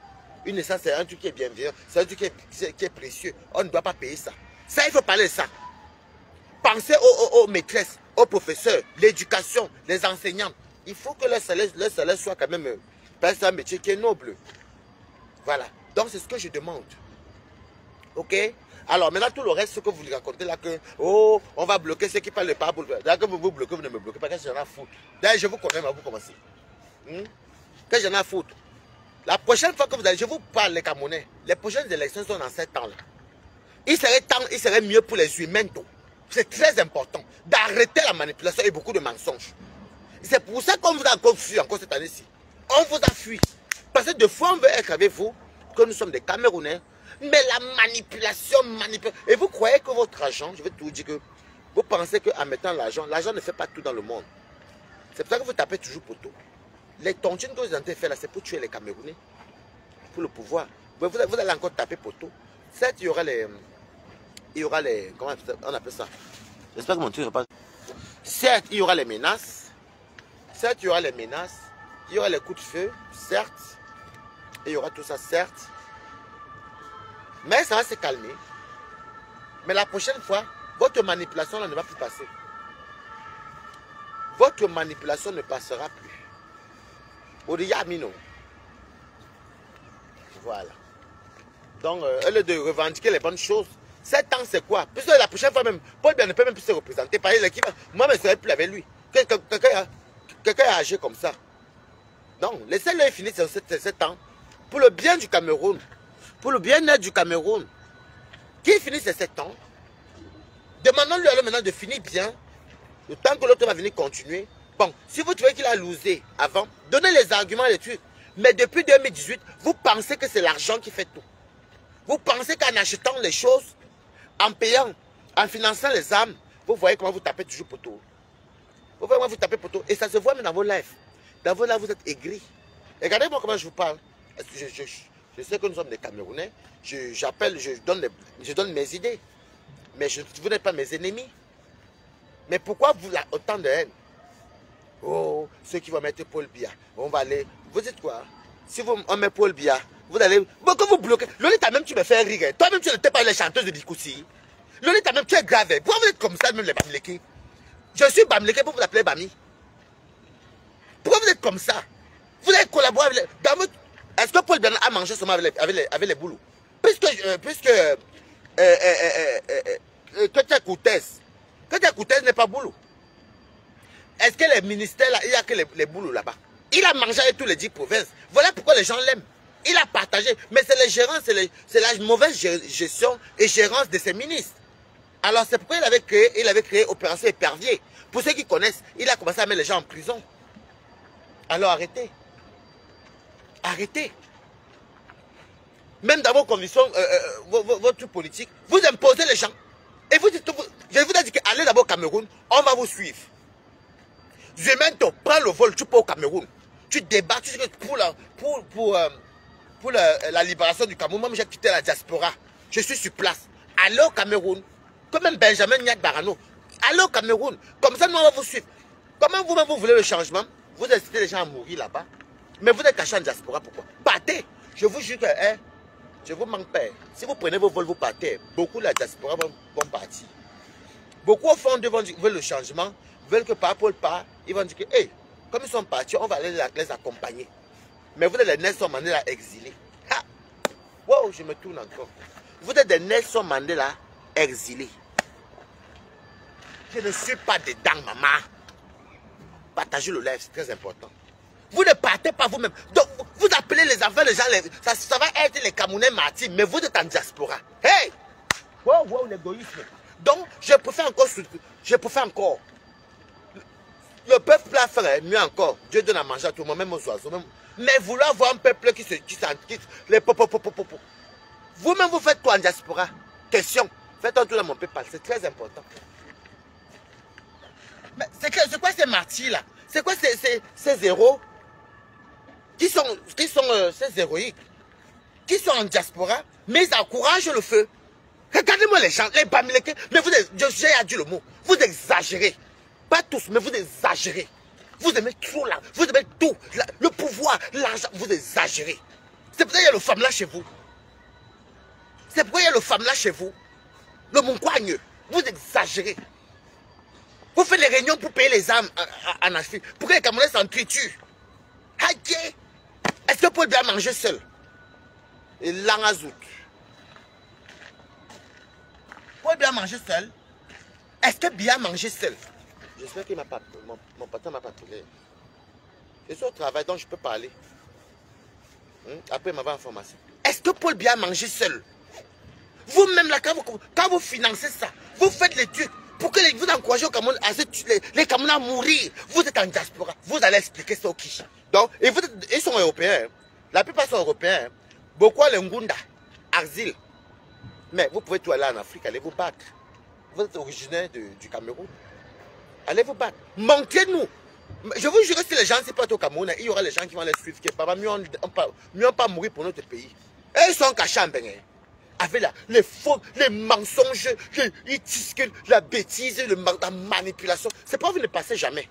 Une naissance, c'est un truc qui est bienveillant. C'est un truc qui est précieux. On ne doit pas payer ça. Ça, il faut parler de ça. Pensez aux maîtresses, aux professeurs, l'éducation, les enseignants. Il faut que leur salaire soit quand même un métier qui est noble. Voilà. Donc, c'est ce que je demande. Ok? Alors, maintenant, tout le reste, ce que vous racontez là, que, oh, on va bloquer ceux qui parlent de parole. D'ailleurs, que vous bloquez, vous ne me bloquez pas. Qu'est-ce que j'en ai à foutre? D'ailleurs, je vous connais, mais vous commencez. Qu'est-ce que j'en ai à foutre? La prochaine fois que vous allez, je vous parle, les Camerounais, les prochaines élections sont dans 7 ans là. Il serait mieux pour les humains. C'est très important d'arrêter la manipulation et beaucoup de mensonges. C'est pour ça qu'on vous a encore fui encore cette année-ci. On vous a fui. Parce que de fois, on veut être avec vous, que nous sommes des Camerounais. Mais la manipulation. Et vous croyez que votre argent, je vais tout vous dire que vous pensez qu'en mettant l'argent ne fait pas tout dans le monde. C'est pour ça que vous tapez toujours poteau. Les tontines que vous êtes en train de faire là, c'est pour tuer les Camerounais. Pour le pouvoir. Vous allez encore taper poteau. Certes, il y aura les... Comment on appelle ça? J'espère que mon truc n'est pas... Certes, il y aura les menaces. Certes, il y aura les menaces. Il y aura les coups de feu. Certes. Et il y aura tout ça, certes. Mais ça va se calmer. Mais la prochaine fois, votre manipulation là ne va plus passer. Votre manipulation ne passera plus. Odiyamino. Voilà. Donc, au lieu de revendiquer les bonnes choses, 7 ans c'est quoi? Puisque la prochaine fois même, Paul Biya ne peut même plus se représenter. Par exemple, moi je ne serai plus avec lui. Quelqu'un a agi comme ça. Non, laissez-le finir ces 7 ans. Pour le bien du Cameroun. Pour le bien-être du Cameroun. Qu'il finisse ces 7 ans. Demandons-lui alors maintenant de finir bien. Le temps que l'autre va venir continuer. Bon, si vous trouvez qu'il a losé avant, donnez les arguments et les trucs. Mais depuis 2018, vous pensez que c'est l'argent qui fait tout. Vous pensez qu'en achetant les choses, en payant, en finançant les armes, vous voyez comment vous tapez toujours poteau. Vous voyez comment vous tapez poteau. Et ça se voit même dans vos lives. Dans vos lives, vous êtes aigris. Regardez-moi comment je vous parle. Je sais que nous sommes des Camerounais. J'appelle, je donne mes idées. Mais vous n'êtes pas mes ennemis. Mais pourquoi vous avez autant de haine? Oh, ceux qui vont mettre Paul Biya, on va aller. Vous dites quoi? Si on met Paul Biya, vous allez. Pourquoi vous bloquez? Lolita, même tu me fais rire. Toi-même, tu n'étais pas les chanteuses de Bikoussi. Lolita, même tu es grave. Pourquoi vous êtes comme ça, même les Bamileke? Je suis Bamileke pour vous appeler Bami. Pourquoi vous êtes comme ça? Vous avez collaboré avec les. Est-ce que Paul Biya a mangé seulement avec les boulous? Puisque Coutez n'est pas boulot. Est-ce que les ministères là, il n'y a que les boulots là-bas? Il a mangé avec tous les 10 provinces. Voilà pourquoi les gens l'aiment. Il a partagé. Mais c'est les gérants, c'est la mauvaise gestion et gérance de ses ministres. Alors c'est pourquoi il avait créé Opération Épervier. Pour ceux qui connaissent, il a commencé à mettre les gens en prison. Alors arrêtez. Arrêtez. Même dans vos convictions, votre politique, vous imposez les gens. Et vous dites, je vous ai dit qu'allez d'abord au Cameroun, on va vous suivre. Zemento, prends le vol, tu pars au Cameroun. Tu débats, tu sais que pour la libération du Cameroun, moi j'ai quitté la diaspora. Je suis sur place. Allez au Cameroun, comme même Benjamin Nyat Barano. Allez au Cameroun, comme ça nous on va vous suivre. Comment vous-même vous voulez le changement? Vous incitez les gens à mourir là-bas. Mais vous êtes caché en diaspora, pourquoi? Partez. Je vous jure que, je vous manque pas. Si vous prenez vos vols, vous partez. Beaucoup de la diaspora vont partir. Beaucoup au fond veulent le changement, veulent que par Paul part, ils vont dire que, hey, comme ils sont partis, on va aller les accompagner. Mais vous êtes des Nelson Mandela exilés. Ha! Wow, je me tourne encore. Vous êtes des Nelson Mandela exilés. Je ne suis pas dedans, maman. Partagez le live, c'est très important. Vous ne partez pas vous-même. Donc, vous appelez les enfants, les gens, ça va être les Camerounais martyrs, mais vous êtes en diaspora. Hey! Wow, wow, l'égoïsme. Donc, je préfère encore. Le peuple l'a fait mieux encore. Dieu donne à manger à tout le monde, même aux oiseaux. Mais vouloir voir un peuple qui s'enquête, les vous-même, vous faites quoi en diaspora? Question. Faites un tour dans mon peuple, c'est très important. Mais c'est quoi ces martyrs-là? C'est quoi ces héros? Qui sont ces héroïques? Qui sont en diaspora, mais ils encouragent le feu. Regardez-moi les gens, les Bamileke, mais j'ai dit le mot, vous exagérez. Pas tous, mais vous exagérez. Vous aimez trop là, vous aimez tout, le pouvoir, l'argent, vous exagérez. C'est pourquoi il y a le femme là chez vous. C'est pourquoi il y a le femme là chez vous. Le Monkwagne, vous exagérez. Vous faites les réunions pour payer les âmes en Afrique, pour que les Camerounais s'en triturent. Aïe! Est-ce que Paul Biya manger seul? Et Langazout. Paul Biya manger seul? Est-ce que Biya manger seul? J'espère que mon patron m'a pas appelé. Je suis au travail, donc je peux parler. Après, il m'avait information. Est-ce que Paul Biya manger seul? Vous-même, là, quand vous financez ça, vous faites les trucs pour que vous encouragez les Camerounais à mourir. Vous êtes en diaspora. Vous allez expliquer ça au qui. Donc, ils sont européens. La plupart sont européens. Beaucoup les Ngunda, Axil. Mais vous pouvez tout aller en Afrique, allez vous battre. Vous êtes originaire du Cameroun. Allez vous battre. Montrez-nous. Je vous jure que si les gens ne sont pas au Cameroun, il y aura les gens qui vont les suivre. Mieux pas mourir pour notre pays. Et ils sont cachés en Bénin. Avec les faux, les mensonges, la bêtise, la manipulation. C'est pas vous ne passez jamais.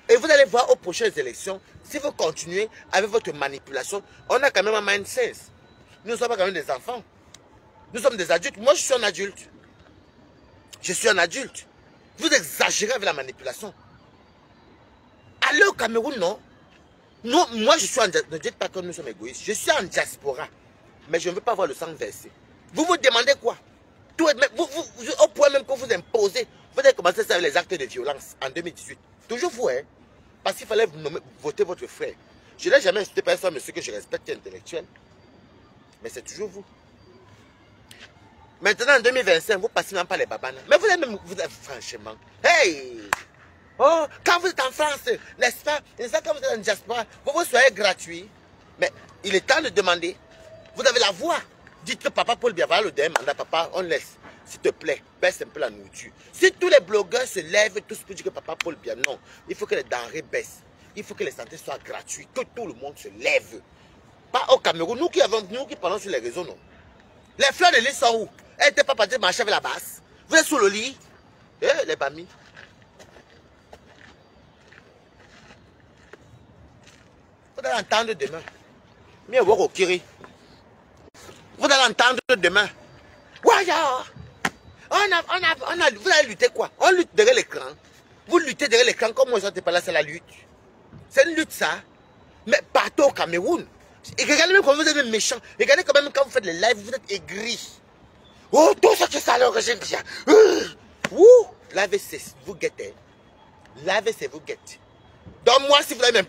Et vous allez voir aux prochaines élections, si vous continuez avec votre manipulation, on a quand même un mindset. Nous ne sommes pas quand même des enfants. Nous sommes des adultes. Moi, je suis un adulte. Je suis un adulte. Vous exagérez avec la manipulation. Allez au Cameroun, non? Non, moi, je suis en diaspora. Ne dites pas que nous sommes égoïstes. Je suis en diaspora. Mais je ne veux pas voir le sang versé. Vous vous demandez quoi? Au point même que vous imposez. Vous avez commencé ça avec les actes de violence en 2018. Toujours vous, hein? Parce qu'il fallait voter votre frère. Je n'ai jamais insulté par un monsieur que je respecte intellectuel. Mais c'est toujours vous. Maintenant, en 2025, vous passez même pas les babanes. Mais vous êtes franchement. Hey! Oh, quand vous êtes en France, n'est-ce pas? Quand vous êtes en diaspora, vous soyez gratuit. Mais il est temps de demander. Vous avez la voix. Dites que papa Paul Biya va le dernier mandat. Papa, on laisse. S'il te plaît, baisse un peu la nourriture. Si tous les blogueurs se lèvent tous pour dire que papa Paul Biya, non. Il faut que les denrées baissent. Il faut que les santé soient gratuites. Que tout le monde se lève. Pas au Cameroun. Nous qui parlons sur les réseaux, non. Les fleurs de lys sont où? Elles n'étaient pas parties marcher avec la basse. Vous êtes sous le lit. Eh, les bamis. Vous allez entendre demain. Mieux voir au Kiri. Vous allez entendre demain. Waya! Vous allez lutter quoi? On lutte derrière l'écran. Vous luttez derrière l'écran comme moi, je ne sais pas là, c'est la lutte. C'est une lutte, ça. Mais partout au Cameroun. Et regardez même quand vous êtes méchant. Regardez quand même quand vous faites les lives, vous êtes aigris. Oh, tout ce que ça le régime bien. Ouh, lavez vous guettez. Lavez vous guettez. Donc moi, si vous allez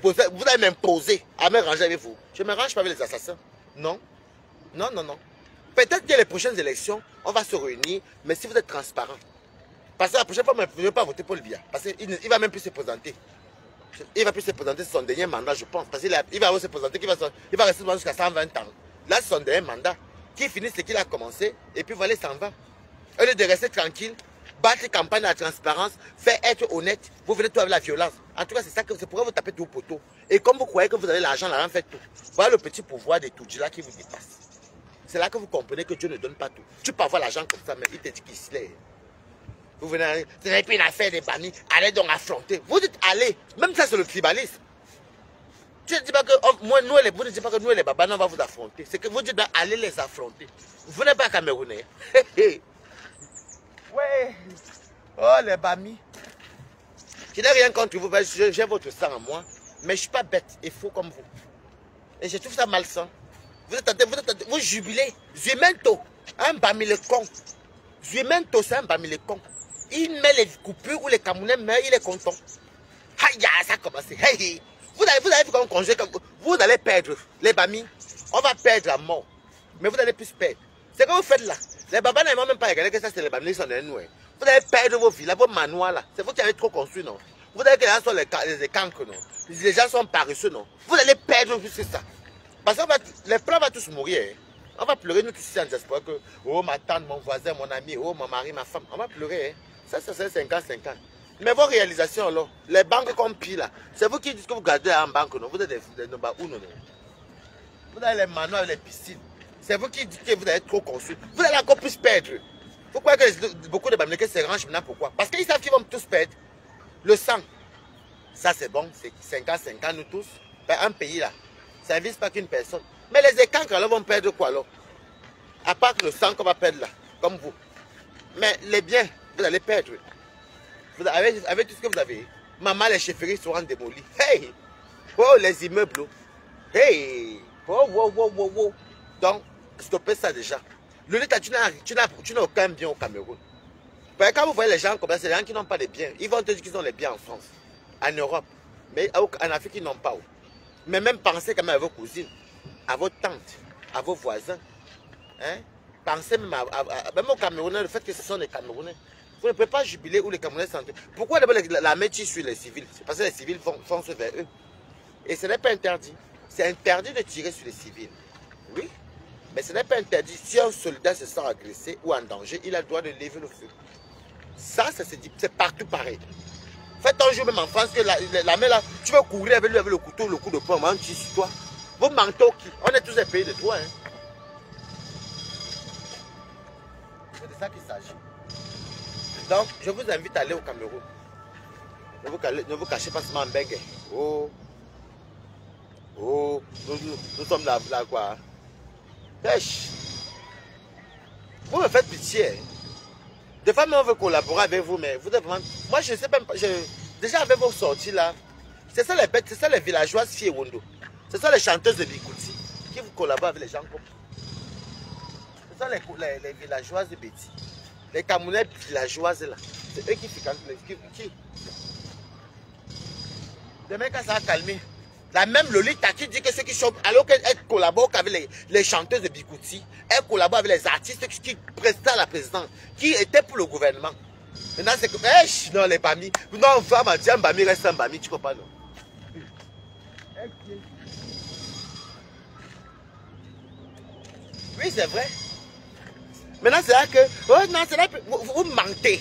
m'imposer à me ranger avec vous, je ne me range pas avec les assassins. Non. Non, non, non. Peut-être que les prochaines élections, on va se réunir, mais si vous êtes transparent. Parce que la prochaine fois, je ne vais pas voter pour le bien. Parce qu'il ne va même plus se présenter. Il ne va plus se présenter son dernier mandat, je pense. Parce qu'il va se présenter, il va rester jusqu'à 120 ans. Là, c'est son dernier mandat. Qu'il finisse ce qu'il a commencé, et puis voilà, il s'en va. Au lieu de rester tranquille, battre campagne à la transparence, faire être honnête, vous venez tout avec la violence. En tout cas, c'est pourquoi vous tapez tout au poteau. Et comme vous croyez que vous avez l'argent, l'argent fait tout. Voilà le petit pouvoir des Toudjila qui vous dépasse. C'est là que vous comprenez que Dieu ne donne pas tout. Tu peux avoir l'argent comme ça, mais il te dit qu'il se lève. Vous venez, ce n'est plus une affaire des bamis, allez donc affronter. Vous dites allez, même ça c'est le tribalisme. Tu ne dis pas que vous ne dites pas que nous les babas, on va vous affronter. C'est que vous dites allez les affronter. Vous n'êtes pas Camerounais. Ouais. Oh les bamis. Je n'ai rien contre vous, j'ai votre sang en moi, mais je ne suis pas bête et faux comme vous. Et je trouve ça malsain. Vous jubilez. Zuemento, un bami le con. Zuemento, c'est un bami le con. Il met les coupures où les Camerounais meurent, il est content. Aïe, ça a commencé. Hey, vous allez comme congé, vous allez perdre. Les bamis, on va perdre à mort. Mais vous allez plus perdre. C'est que vous faites là. Les babas n'ont même pas regardé que ça c'est les bamis qui sont derrière nous. Vous allez perdre vos villas, vos manoirs là. C'est vous qui avez trop construit, non? Vous allez que les gens sont les cancres, non? Les gens sont paresseux, non? Vous allez perdre plus que ça. Parce que les plans vont tous mourir. Hein. On va pleurer, nous tous ici en diaspora, que oh ma tante, mon voisin, mon ami, oh mon mari, ma femme. On va pleurer. Hein. Ça c'est 50-50. Mais vos réalisations, là, les banques comme pire, là, c'est vous qui dites que vous gardez en banque, non? Vous êtes des Nobaou, non? Vous avez les manoirs, les piscines. C'est vous qui dites que vous avez trop construit. Vous allez encore plus perdre. Vous croyez que beaucoup de Bamileke se rangent maintenant, pourquoi? Parce qu'ils savent qu'ils vont tous perdre. Le sang, ça c'est bon, c'est 50-50, nous tous. Ben, un pays là, ça ne vise pas qu'une personne. Mais les écancres là vont perdre quoi alors? À part le sang qu'on va perdre là, comme vous. Mais les biens, vous allez perdre. Vous avez, avec tout ce que vous avez. Maman, les chefferies seront démolies. Hey! Oh, les immeubles. Hey! Oh, wow, wow, wow, wow. Donc, stoppez ça déjà. Le L'État, tu n'as aucun bien au Cameroun. Parce que quand vous voyez les gens comme ça, c'est les gens qui n'ont pas de biens. Ils vont te dire qu'ils ont les biens en France, en Europe. Mais en Afrique, ils n'ont pas. Mais même pensez quand même à vos cousines, à vos tantes, à vos voisins. Hein? Pensez même, même aux Camerounais, le fait que ce sont les Camerounais. Vous ne pouvez pas jubiler où les Camerounais sont. Pourquoi d'abord l'armée tire sur les civils? C'est parce que les civils foncent vers eux. Et ce n'est pas interdit. C'est interdit de tirer sur les civils. Oui. Mais ce n'est pas interdit. Si un soldat se sent agressé ou en danger, il a le droit de lever le feu. Ça, c'est partout pareil. Faites un jour même en France que la main là, tu vas courir avec lui avec le couteau, le coup de poing, on tire sur toi. Vous mentez qui? On est tous des pays de toi. Hein. C'est de ça qu'il s'agit. Donc, je vous invite à aller au Cameroun. Ne vous cachez pas seulement en bègue. Oh. Oh. Nous sommes là quoi? Pêche. Vous me faites pitié. Hein. Des fois, on veut collaborer avec vous, mais vous êtes vraiment... Moi, je ne sais même pas... Déjà, avec vos sorties là, c'est ça les bêtes, c'est ça les villageoises Fiewondo. C'est ça les chanteuses de Bikouti qui vous collaborent avec les gens comme... C'est ça les villageoises de Betty. Les Camerounais villageoises là. C'est eux qui fréquentent les... Demain, quand ça va calmer, la même Lolita qui dit que ceux qui chantent, alors qu'elle collabore avec les chanteuses de Bikouti, elle collabore avec les artistes qui prestaient à la présidence, qui étaient pour le gouvernement. Maintenant, c'est que, non, les bamis, non, femme, un bami reste un bami, tu comprends, non? Oui, c'est vrai. Maintenant, c'est là que, oh non, c'est là que vous mentez.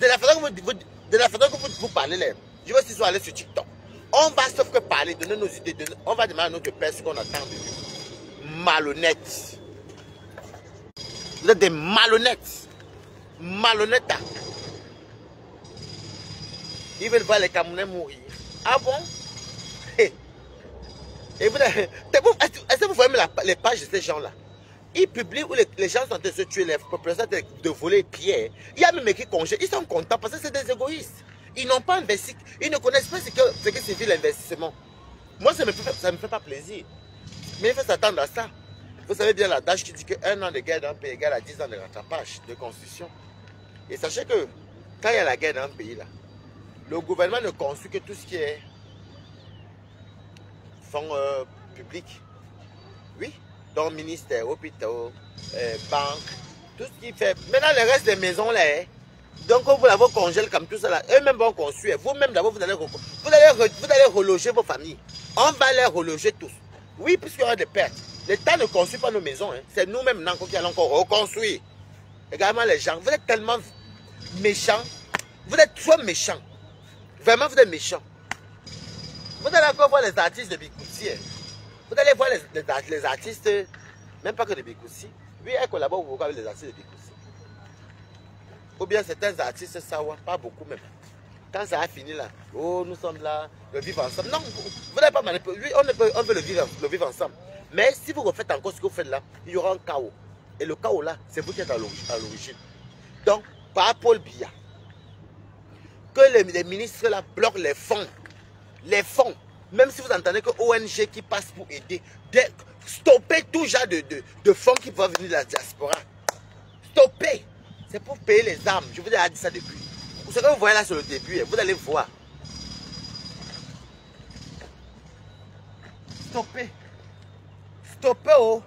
De la façon que vous parlez, là, je veux aussi aller sur TikTok. On va sauf que parler, donner nos idées, on va demander à notre père ce qu'on attend de lui. malhonnêtes. Vous êtes des malhonnêtes. Malhonnêtes. Ils veulent voir les Camerounais mourir. Ah bon? Et vous, est-ce que vous voyez les pages de ces gens-là? Ils publient où les gens sont en train de se tuer, les populations de voler les pieds. Il y a même qui congés. Ils sont contents parce que c'est des égoïstes. Ils n'ont pas investi. Ils ne connaissent pas ce que signifie l'investissement. Moi, ça ne me fait pas plaisir. Mais il faut s'attendre à ça. Vous savez bien l'adage qui dit qu'un an de guerre dans un pays égale à 10 ans de rattrapage, de constitution. Et sachez que quand il y a la guerre dans un pays, là, le gouvernement ne construit que tout ce qui est fonds publics. Oui. Donc, ministère, hôpitaux, banques, tout ce qui fait. Maintenant, le reste des maisons, là, donc, vous l'avez congèle comme tout ça, là, eux-mêmes vont construire. Vous-même, d'abord, vous allez reloger vos familles. On va les reloger tous. Oui, puisqu'il y aura des pertes. L'État ne construit pas nos maisons. Hein. C'est nous-mêmes qui allons encore reconstruire. Également, les gens, vous êtes tellement méchants. Vous êtes trop méchants. Vraiment, vous êtes méchants. Vous allez encore voir les artistes de Bikouti. Hein. Vous allez voir les artistes, même pas que de Bikouti. Oui, elle collabore beaucoup avec les artistes de Bikouti. Ou bien certains artistes, ça va, pas beaucoup même. Quand ça a fini là, oh, nous sommes là, le vivre ensemble. Non, vous n'avez pas manipulé. Oui, on veut le vivre ensemble. Mais si vous refaites encore ce que vous faites là, il y aura un chaos. Et le chaos là, c'est vous qui êtes à l'origine. Donc, par Paul Biya, que les ministres là bloquent les fonds. Les fonds. Même si vous entendez que ONG qui passe pour aider, stoppez tout genre de fonds qui vont venir de la diaspora. Stoppez. C'est pour payer les armes. Je vous ai dit ça depuis. Ce que vous voyez là sur le début, vous allez voir. Stoppez. Stoppez, oh.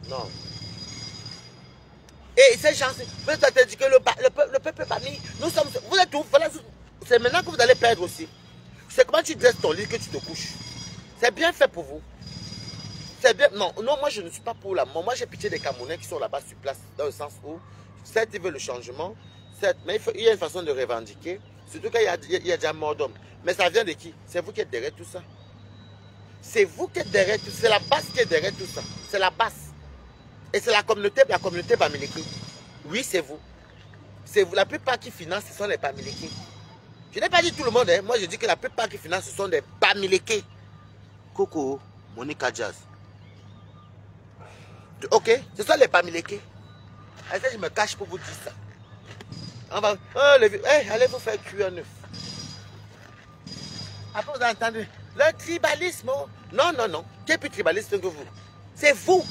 Non. Et ces gens, vous avez dit que le peuple pas mis. Nous sommes. Vous êtes où? C'est maintenant que vous allez perdre aussi. C'est comment tu dresses ton lit que tu te couches. C'est bien fait pour vous. C'est bien. Non, moi je ne suis pas pour la mort. Moi j'ai pitié des Camerounais qui sont là-bas sur place. Dans le sens où, certes, ils veulent le changement. Certes, mais il y a une façon de revendiquer. Surtout quand il y a déjà mort d'homme. Mais ça vient de qui? C'est vous qui êtes derrière tout ça. C'est vous qui êtes derrière tout ça. C'est la base qui est derrière tout ça. C'est la base. Et c'est la communauté Bamileke. Oui, c'est vous. C'est vous. La plupart qui financent, ce sont les Bamileke. Je n'ai pas dit tout le monde. Hein. Moi, je dis que la plupart qui financent, ce sont des Bamileke. Coco, Monica Jazz. Ok, ce sont les Bamileke. Je me cache pour vous dire ça. On va, allez vous faire cuire un œuf. Après vous entendez le tribalisme. Non, non, non. Qui est plus tribaliste que vous? C'est vous.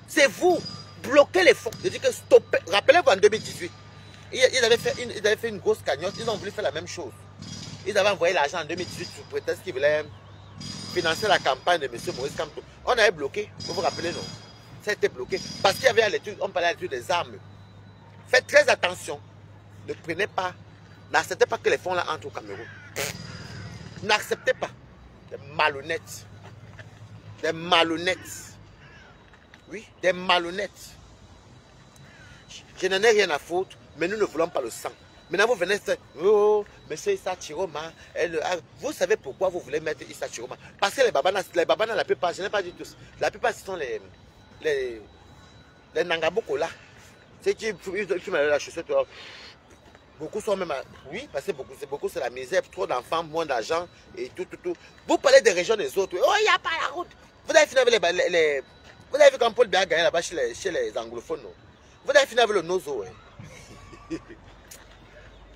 C'est vous. Bloquez les fonds. Je dis que stoppez. Rappelez-vous en 2018. Ils avaient fait une grosse cagnotte. Ils ont voulu faire la même chose. Ils avaient envoyé l'argent en 2018 sous prétexte qu'ils voulaient financer la campagne de M. Maurice Kamto. On avait bloqué. Vous vous rappelez, non? Ça a été bloqué. Parce qu'il y avait à l'étude, on parlait à l'étude des armes. Faites très attention. Ne prenez pas, n'acceptez pas que les fonds là entrent au Cameroun. N'acceptez pas. Des malhonnêtes. Des malhonnêtes. Oui, des malhonnêtes. Je n'en ai rien à foutre, mais nous ne voulons pas le sang. Maintenant vous venez dire, oh, monsieur Issa Chiroma. Vous savez pourquoi vous voulez mettre Issa Chiroma? Parce que les babanas, la plupart, je n'ai pas dit tous, la plupart ce sont les Nangaboko là. C'est qui fument la chaussette. Beaucoup sont même. Oui, parce que beaucoup c'est la misère, trop d'enfants, moins d'argent et tout. Vous parlez des régions des autres. Oh, il n'y a pas la route. Vous avez fini avec vous avez vu quand Paul Biya a gagné là-bas chez les anglophones. Non? Vous avez fini avec le nozo. Hein?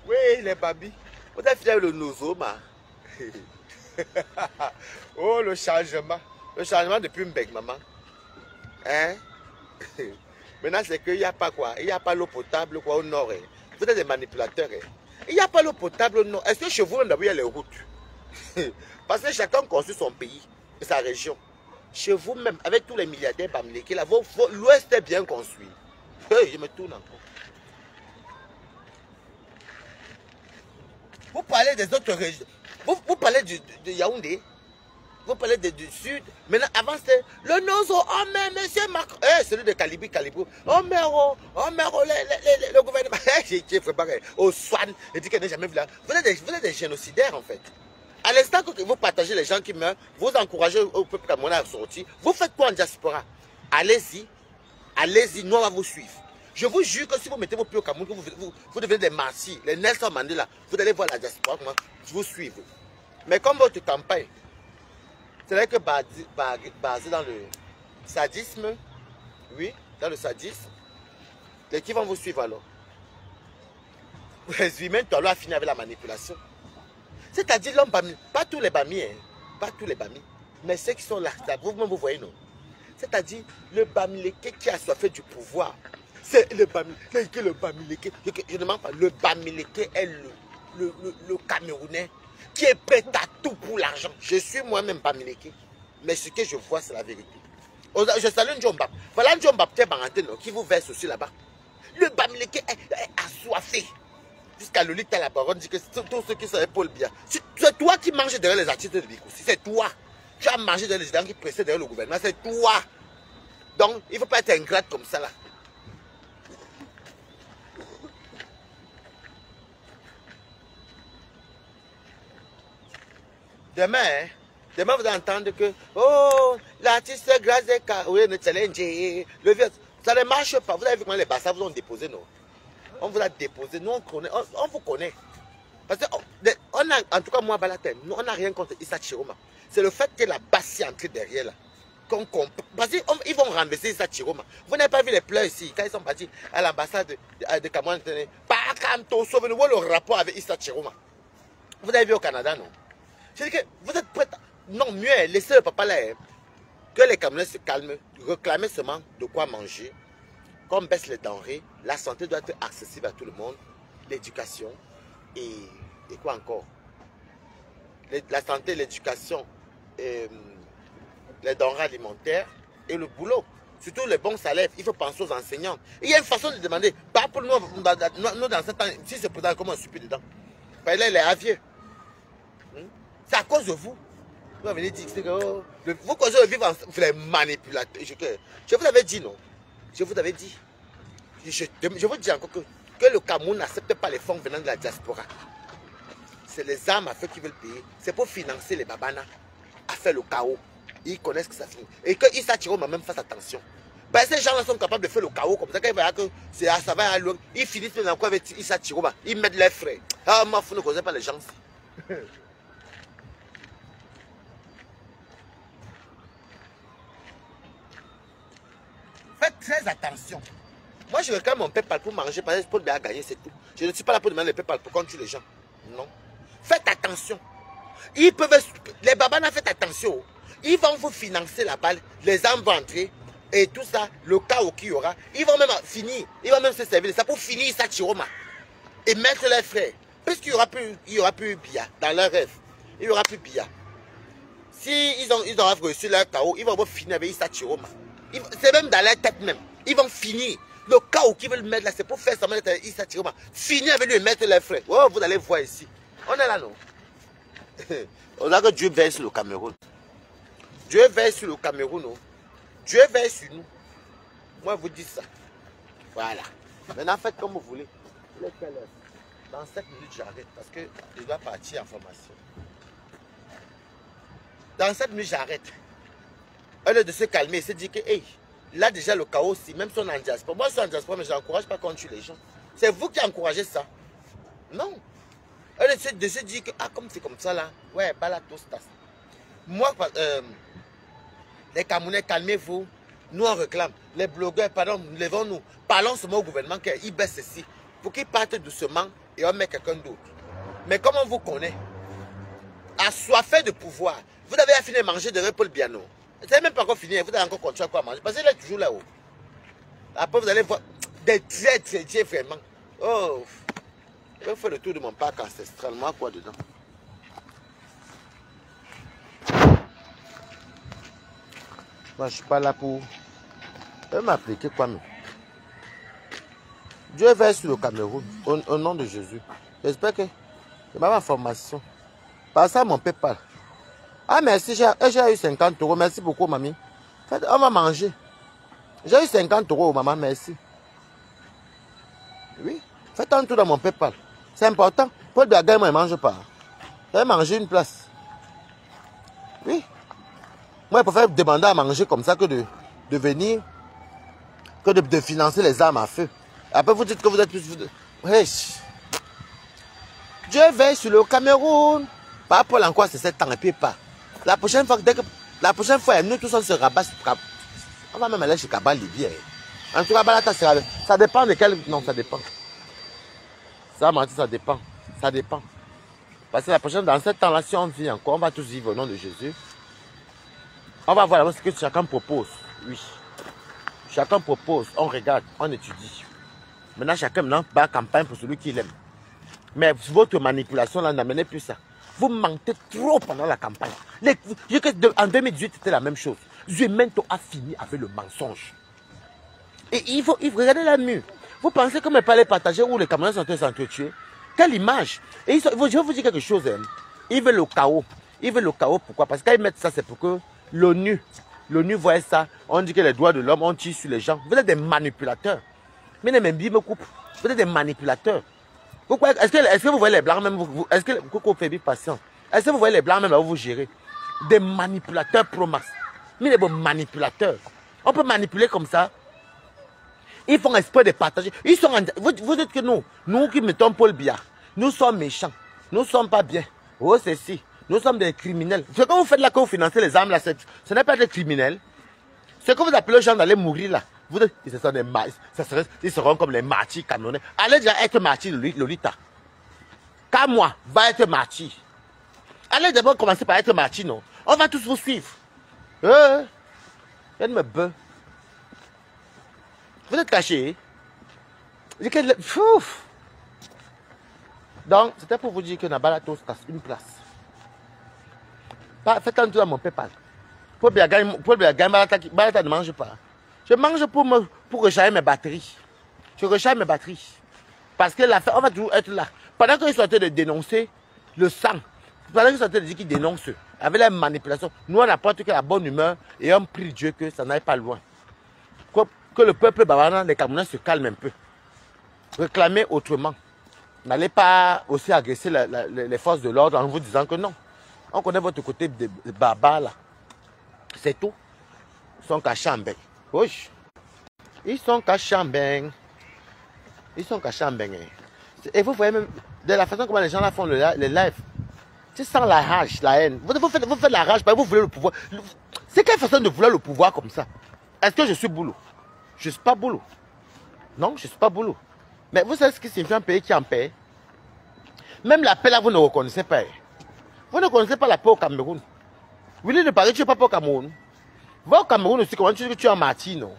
Oui, les babis. Vous avez fini avec le nozo, ma. Oh, le changement. Le changement depuis Mbek, maman. Hein? Maintenant, c'est qu'il n'y a pas quoi. Il n'y a pas l'eau potable quoi, au nord. Hein? Vous êtes des manipulateurs. Hein? Il n'y a pas l'eau potable au nord. Est-ce que chez vous, d'abord, il y a les routes? Parce que chacun construit son pays et sa région. Chez vous même, avec tous les milliardaires Bamileke, l'ouest est bien construit. Je me tourne encore. Vous parlez des autres régions. Vous parlez de Yaoundé. Vous parlez du sud. Maintenant, avant c'était le Nozo. Oh, mais monsieur Macron. Celui de Calibri. Oh, mais le gouvernement. J'ai fait pareil. Au Swan. Il dit qu'il n'a jamais vu là. Vous êtes des génocidaires, en fait. À l'instant que vous partagez les gens qui meurent, vous encouragez au peuple camerounais à sortir, vous faites quoi en diaspora? Allez-y, allez-y, nous on va vous suivre. Je vous jure que si vous mettez vos pieds au Cameroun, vous devenez des martyrs, les Nelson Mandela, vous allez voir la diaspora, comment vous suivre. Mais comme votre campagne, c'est vrai que basé dans le sadisme, oui, dans le sadisme, et qui vont vous suivre alors? Les humains, tu as fini avec la manipulation. C'est-à-dire l'homme Bami, pas tous les Bami, hein, pas tous les Bami, mais ceux qui sont là, vous-même vous voyez, non? C'est-à-dire le Bamileke qui a soifé du pouvoir. C'est le Bamileke. Je ne mens pas. Le Bamileke est le Camerounais qui est prêt à tout pour l'argent. Je suis moi-même Bamileke. Mais ce que je vois, c'est la vérité. Je salue Ndjomba. Voilà Ndjomba qui vous verse aussi là-bas. Le Bamileke est assoiffé. Jusqu'à Lolita la baronne dit que tous ceux qui sont Paul Biya. C'est toi qui manges derrière les artistes de Bikoussi. C'est toi. Tu as mangé derrière les gens qui pressaient derrière le gouvernement. C'est toi. Donc, il ne faut pas être ingrate comme ça là. Demain, hein, demain vous allez entendre que oh, l'artiste grâce à oui, le challenge, le vieux, ça ne marche pas. Vous avez vu comment les bassins vous ont déposé, non? On vous a déposé, nous on connaît, on vous connaît. Parce que on a, en tout cas moi Balaten, on n'a rien contre Issa Chiroma. C'est le fait que la basse est entrée derrière là. Parce qu'ils vont renverser Issa Chiroma. Vous n'avez pas vu les pleurs ici, quand ils sont partis à l'ambassade de Cameroun. Pas quand on sauve le rapport avec Issa Chiroma. Vous avez vu au Canada, non? Je dis que vous êtes prêts. Non, mieux, laissez le papa là. Hein, que les Camerounais se calment, réclamer seulement de quoi manger. Qu'on baisse les denrées, la santé doit être accessible à tout le monde, l'éducation et quoi encore? La santé, l'éducation, les denrées alimentaires et le boulot. Surtout les bons salaires, il faut penser aux enseignants. Il y a une façon de demander, pas pour nous dans ce temps, si c'est pour comment on supplie dedans. Parce que là, il est avieux. C'est à cause de vous. Vous venez dire que vous causez de vivre en les manipulateurs. Je vous avais dit non. Je vous avais dit. Je vous dis encore que le Cameroun n'accepte pas les fonds venant de la diaspora. C'est les armes à feu qui veulent payer. C'est pour financer les babanas à faire le chaos. Ils connaissent que ça finit. Et que Issa Chiroma même fasse attention. Ben, ces gens-là sont capables de faire le chaos comme ça. Quand ils voient que ça va à loin, ils finissent même encore avec Issa Chiroma. Ils mettent leurs frais. Ah, moi, vous ne connaissez pas les gens. Faites très attention. Moi, je réclame mon PayPal pour manger, parce que Paul Biya a gagné, c'est tout. Je ne suis pas là pour demander le PayPal pour qu'on tue les gens. Non. Faites attention. Ils peuvent, les babanas, faites attention. Ils vont vous financer la balle, les armes vont entrer, et tout ça, le chaos qu'il y aura, ils vont même finir, ils vont même se servir de ça pour finir ça Chiroma. Et mettre les frères. Puisqu'il n'y aura plus Biya dans leur rêve. Il n'y aura plus Biya. Si ils ont reçu leur chaos, ils vont finir avec Issa Chiroma. C'est même dans leur tête même. Ils vont finir. Le chaos qu'ils veulent mettre là, c'est pour faire ça mettre Issa Chiroma. Finir avec lui et mettre les frères. Oh, vous allez voir ici. On est là, non? On a que Dieu veille sur le Cameroun. Dieu veille sur le Cameroun, non? Dieu veille sur nous. Moi, je vous dis ça. Voilà. Maintenant, faites comme vous voulez. Dans 7 minutes, j'arrête parce que je dois partir en formation. Dans 7 minutes, j'arrête. Au lieu de se calmer, il se dit que, hey, là déjà le chaos, si même si on est en diaspora. Moi, je suis en diaspora, mais je n'encourage pas qu'on tue les gens. C'est vous qui encouragez ça. Non. Au lieu de se dire que, ah, comme c'est comme ça là, ouais, balatos, tas. Moi, les Camerounais, calmez-vous. Nous, on réclame. Les blogueurs, pardon, levons-nous. Parlons seulement au gouvernement qu'il baisse ceci. Pour qu'il parte doucement et on met quelqu'un d'autre. Mais comme on vous connaît, assoiffé de pouvoir, vous avez fini de manger de Paul Biya. Vous n'avez même pas encore fini, vous allez encore continuer à quoi manger. Parce qu'il est toujours là-haut. Après, vous allez voir des traits vraiment. Oh, je vais faire le tour de mon parc ancestral. Moi, quoi dedans? Moi, je ne suis pas là pour m'appliquer quoi, mais. Dieu veille sur le Cameroun, au nom de Jésus. J'espère que c'est ma formation. Par ça, mon PayPal. Ah, merci, j'ai eu 50 €. Merci beaucoup, mamie. On va manger. J'ai eu 50 €, maman, merci. Oui, faites un tour dans mon PayPal. C'est important. Paul Biya, moi, il ne mange pas. Vous allez manger une place. Oui. Moi, je préfère demander à manger comme ça que de venir, que de financer les armes à feu. Après, vous dites que vous êtes plus... Wesh. Dieu veille sur le Cameroun. Pas pour l'encore, c'est 7 ans et puis pas. La prochaine fois, la prochaine fois, nous tous on se rabat sur Kabal. On va même aller chez Kabal Libye. En tout cas, ça dépend de quel... Non, ça dépend. Ça dépend. Ça dépend. Parce que la prochaine, dans 7 ans-là, si on vit encore, on va tous vivre au nom de Jésus. On va voir ce que chacun propose. Oui. Chacun propose, on regarde, on étudie. Maintenant, chacun bat campagne pour celui qu'il aime. Mais votre manipulation là n'amenez plus ça. Vous mentez trop pendant la campagne. En 2018, c'était la même chose. Zumento a fini avec le mensonge. Et il faut regarder la mue. Vous pensez que mes palais partagés où les Camerounais sont en train de s'entretuer? Quelle image? Et je vais vous dire quelque chose. Hein. Ils veulent le chaos. Ils veulent le chaos. Pourquoi? Parce qu'ils mettent ça, c'est pour que l'ONU voit ça. On dit que les droits de l'homme, on tire sur les gens. Vous êtes des manipulateurs. Mais les mêmes me coupe. Vous êtes des manipulateurs. Est-ce que vous voyez les blancs même est-ce que Coco fait bien patient? Est-ce que vous voyez les blancs même là où vous gérez? Des manipulateurs pro-max. Mais les bons manipulateurs. On peut manipuler comme ça. Ils font esprit de partager. Ils sont vous dites que nous qui mettons Paul Biya, nous sommes méchants. Nous ne sommes pas bien. Oh, c'est si. Nous sommes des criminels. Ce que vous faites là, quand vous financez les armes là, ce n'est pas des criminels. Ce que vous appelez les gens d'aller mourir là. Vous dites, ils seront comme les martyrs camerounais. Allez déjà être martyr Lolita. Kamwa va être martyr. Allez d'abord commencer par être martyr, non? On va tous vous suivre. Elle me beurre. Vous êtes cachés. Donc, c'était pour vous dire que Nabala tous casse une place. Faites un tour à mon PayPal. Pour bien gagner, Balata ne mange pas. Je mange pour recharger mes batteries. Je recharge mes batteries. Parce que l'affaire, on va toujours être là. Pendant qu'ils sont en train de dénoncer le sang, pendant qu'ils sont en train de dire qu'ils dénoncent, avec la manipulation, nous on apporte que la bonne humeur et on prie Dieu que ça n'aille pas loin. Que le peuple bavarant, les Camerounais se calment un peu. Réclamez autrement. N'allez pas aussi agresser les forces de l'ordre en vous disant que non. On connaît votre côté de barbare là. C'est tout. Ils sont cachés en bain. Oui. Ils sont cachés en bain. Ils sont cachés en bain. Et vous voyez même de la façon comment les gens là font les lives. C'est sans la rage, la haine. Vous faites la rage parce que vous voulez le pouvoir. C'est quelle façon de vouloir le pouvoir comme ça? Est-ce que je suis boulot? Je ne suis pas boulot. Non, je ne suis pas boulot. Mais vous savez ce que signifie un pays qui en paix? Même la paix là, vous ne reconnaissez pas. Vous ne connaissez pas la paix au Cameroun. Vous venez de parler, tu n'es pas au Cameroun. Va au Cameroun aussi, comment tu dis que tu es en martyr, non?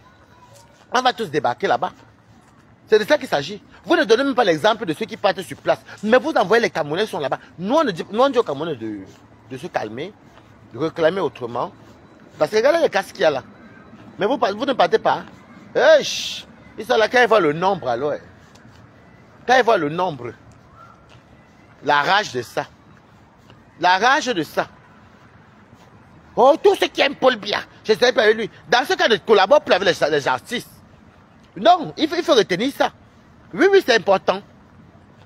On va tous débarquer là-bas. C'est de ça qu'il s'agit. Vous ne donnez même pas l'exemple de ceux qui partent sur place. Mais vous envoyez les Camerounais qui sont là-bas. Nous, on dit aux Camerounais de se calmer, de réclamer autrement. Parce que regardez les casques qu'il y a là. Mais vous ne partez pas. Ils sont là quand ils voient le nombre alors. Quand ils voient le nombre. La rage de ça. La rage de ça. Oh, tout ce qui aime Paul Biya, je ne sais pas avec lui. Dans ce cas de collabore plus avec les artistes. Non, il faut retenir ça. Oui, c'est important.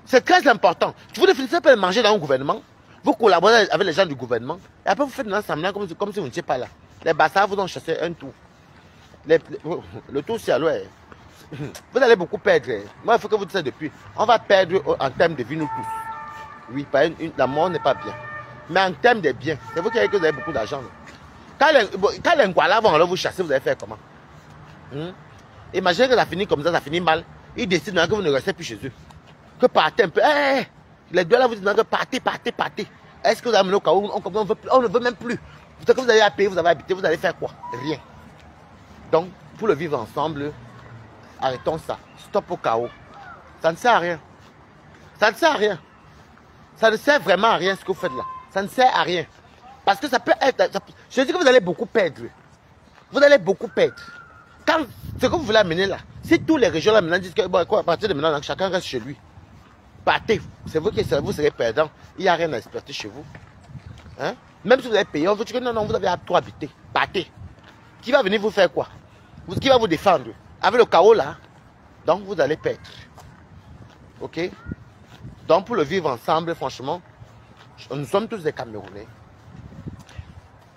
C'est très important. Vous ne finissez pas de manger dans un gouvernement. Vous collaborez avec les gens du gouvernement. Et après, vous faites un semblant comme si vous n'étiez pas là. Les bastards vous ont chassé un tour. Le tour, c'est à l'ouest. Vous allez beaucoup perdre. Moi, il faut que vous disiez depuis. On va perdre en termes de vie, nous tous. Oui, la mort n'est pas bien. Mais en termes de biens, c'est vous qui avez beaucoup d'argent. Quand les Ngwala vont alors vous chasser, vous allez faire comment? Imaginez que ça finit comme ça finit mal. Ils décident que vous ne restez plus chez eux. Que partez un peu. Les deux là vous disent que partez. Est-ce que vous avez amené au cas où on ne veut même plus? Ce que vous allez payer, vous avez habité, vous allez faire quoi? Rien. Donc, pour le vivre ensemble, arrêtons ça. Stop au chaos. Ça ne sert à rien. Ça ne sert à rien. Ça ne sert vraiment à rien ce que vous faites là. Ça ne sert à rien. Parce que ça peut être... je dis que vous allez beaucoup perdre. Vous allez beaucoup perdre. Quand ce que vous voulez amener là, si tous les régions là maintenant disent que bon, quoi, à partir de maintenant, chacun reste chez lui. Partez. C'est vous qui vous serez perdant. Il n'y a rien à exploiter chez vous. Hein? Même si vous avez payé, on vous dit que non, vous avez à tout habiter. Partez. Qui va venir vous faire quoi? Qui va vous défendre? Avec le chaos là, donc vous allez perdre. Ok? Donc pour le vivre ensemble, franchement, nous sommes tous des Camerounais.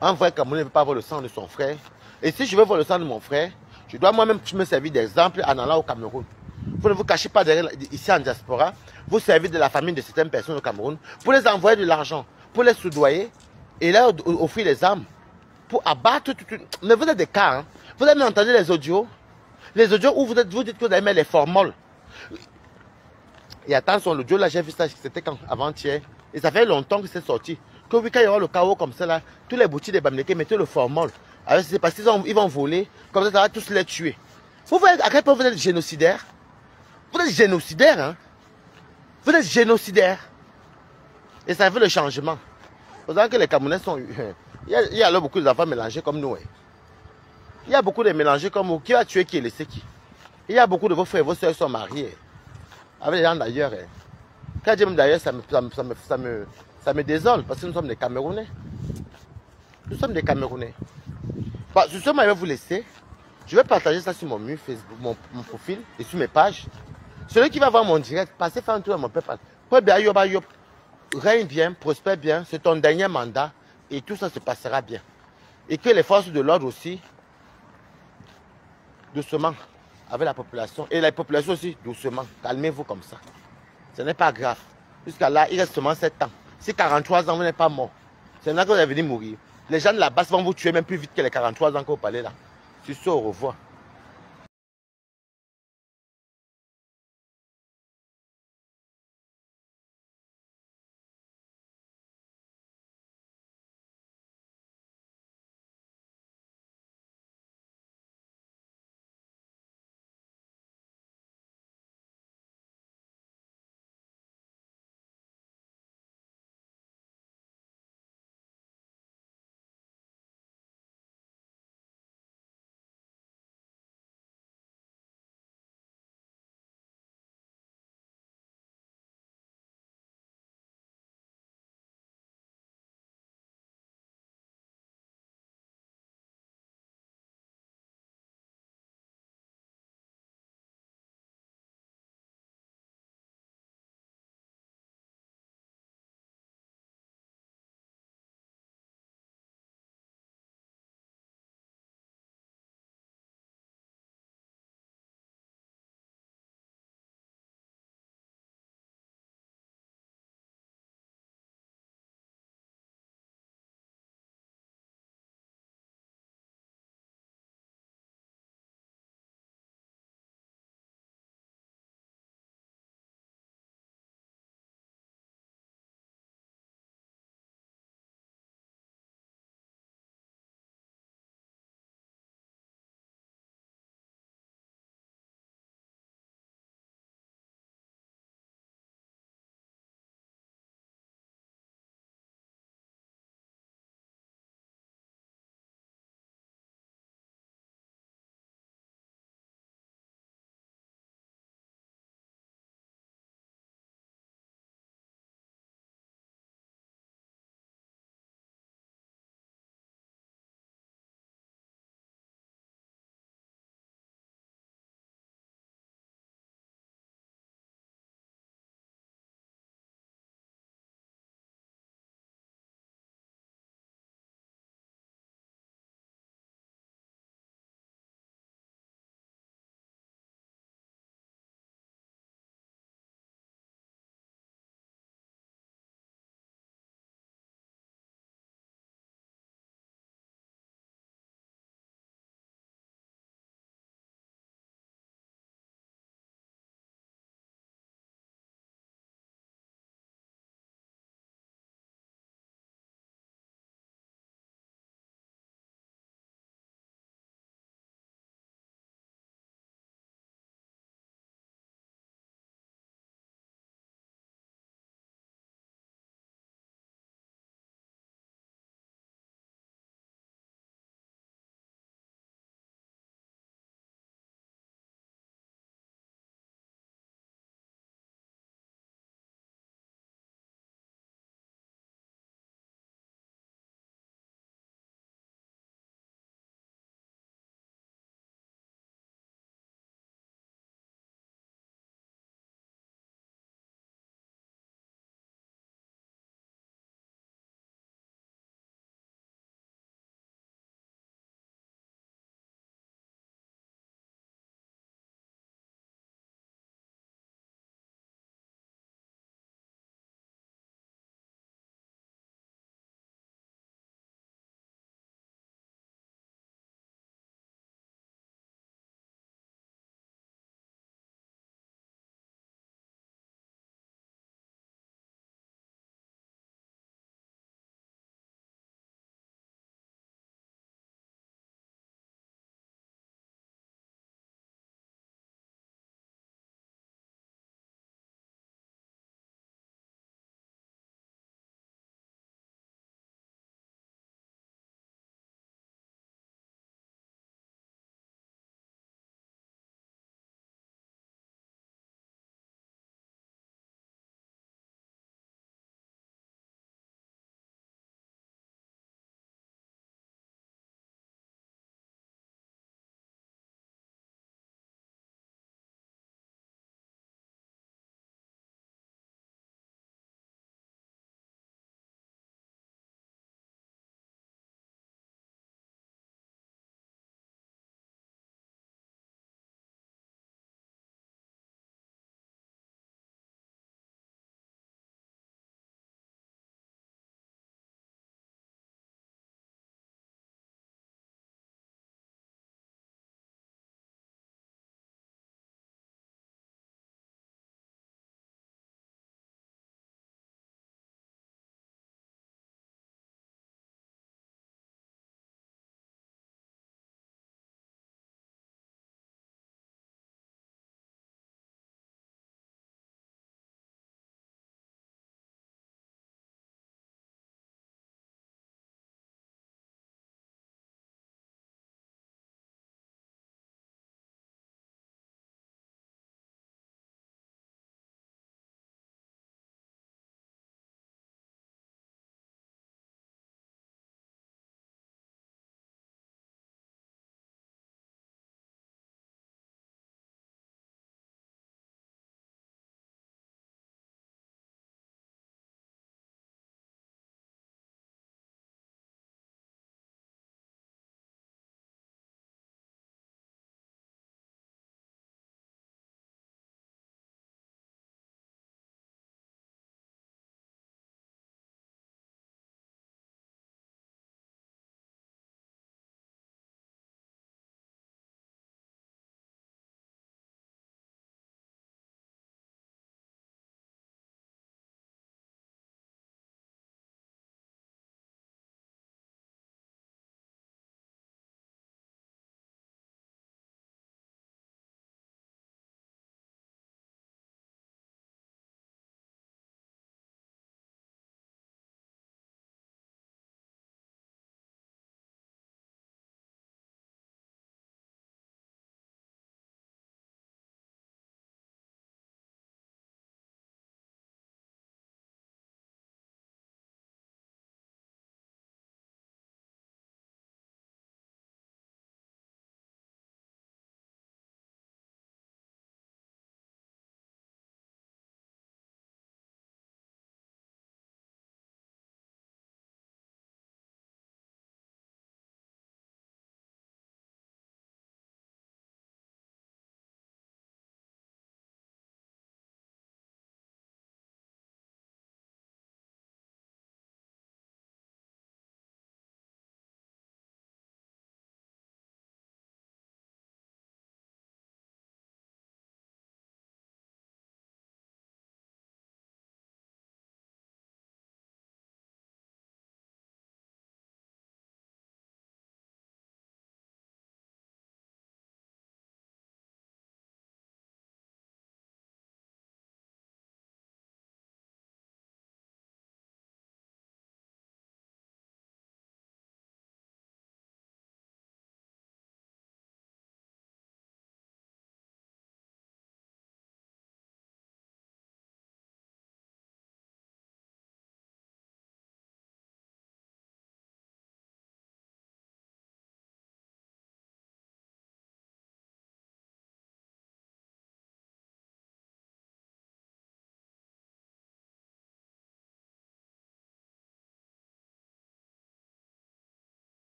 Un vrai Camerounais ne veut pas voir le sang de son frère. Et si je veux voir le sang de mon frère, je dois moi-même me servir d'exemple en allant au Cameroun. Vous ne vous cachez pas derrière, ici en diaspora. Vous servez de la famille de certaines personnes au Cameroun pour les envoyer de l'argent, pour les soudoyer et leur offrir les armes pour abattre tout. Mais vous êtes des cas. Hein. Vous avez entendu les audios où vous dites que vous avez mis les formules. Et attention, l'audio là, j'ai vu ça, c'était quand avant-hier. Et ça fait longtemps que c'est sorti. Que oui, quand il y aura le chaos comme ça là, tous les boutiques des Bamileke mettez le formol. Alors c'est parce qu'ils vont voler, comme ça va tous les tuer. Vous voyez à quel point vous êtes génocidaire? Vous êtes génocidaire, hein? Vous êtes génocidaire. Et ça fait le changement. Vous savez que les Camerounais sont... Il y a alors beaucoup d'enfants mélangés comme nous. Hein. Il y a beaucoup de mélangés comme vous. Qui va tuer qui et laisser qui? Il y a beaucoup de vos frères et vos soeurs qui sont mariés. Avec les gens d'ailleurs. Hein. Quand je dis d'ailleurs, ça me désole parce que nous sommes des Camerounais. Nous sommes des Camerounais. Bon, sur ce, je vais vous laisser. Je vais partager ça sur mon mur Facebook, mon profil et sur mes pages. Celui qui va voir mon direct, passez faire un tour à mon PayPal. Règne bien, prospère bien, c'est ton dernier mandat et tout ça se passera bien. Et que les forces de l'ordre aussi, doucement, avec la population. Et la population aussi, doucement. Calmez-vous comme ça. Ce n'est pas grave. Jusqu'à là, il reste seulement 7 ans. Si 43 ans, vous n'êtes pas mort, c'est là que vous allez venir mourir. Les gens de la base vont vous tuer même plus vite que les 43 ans que vous parlez là. Sur ce, au revoir.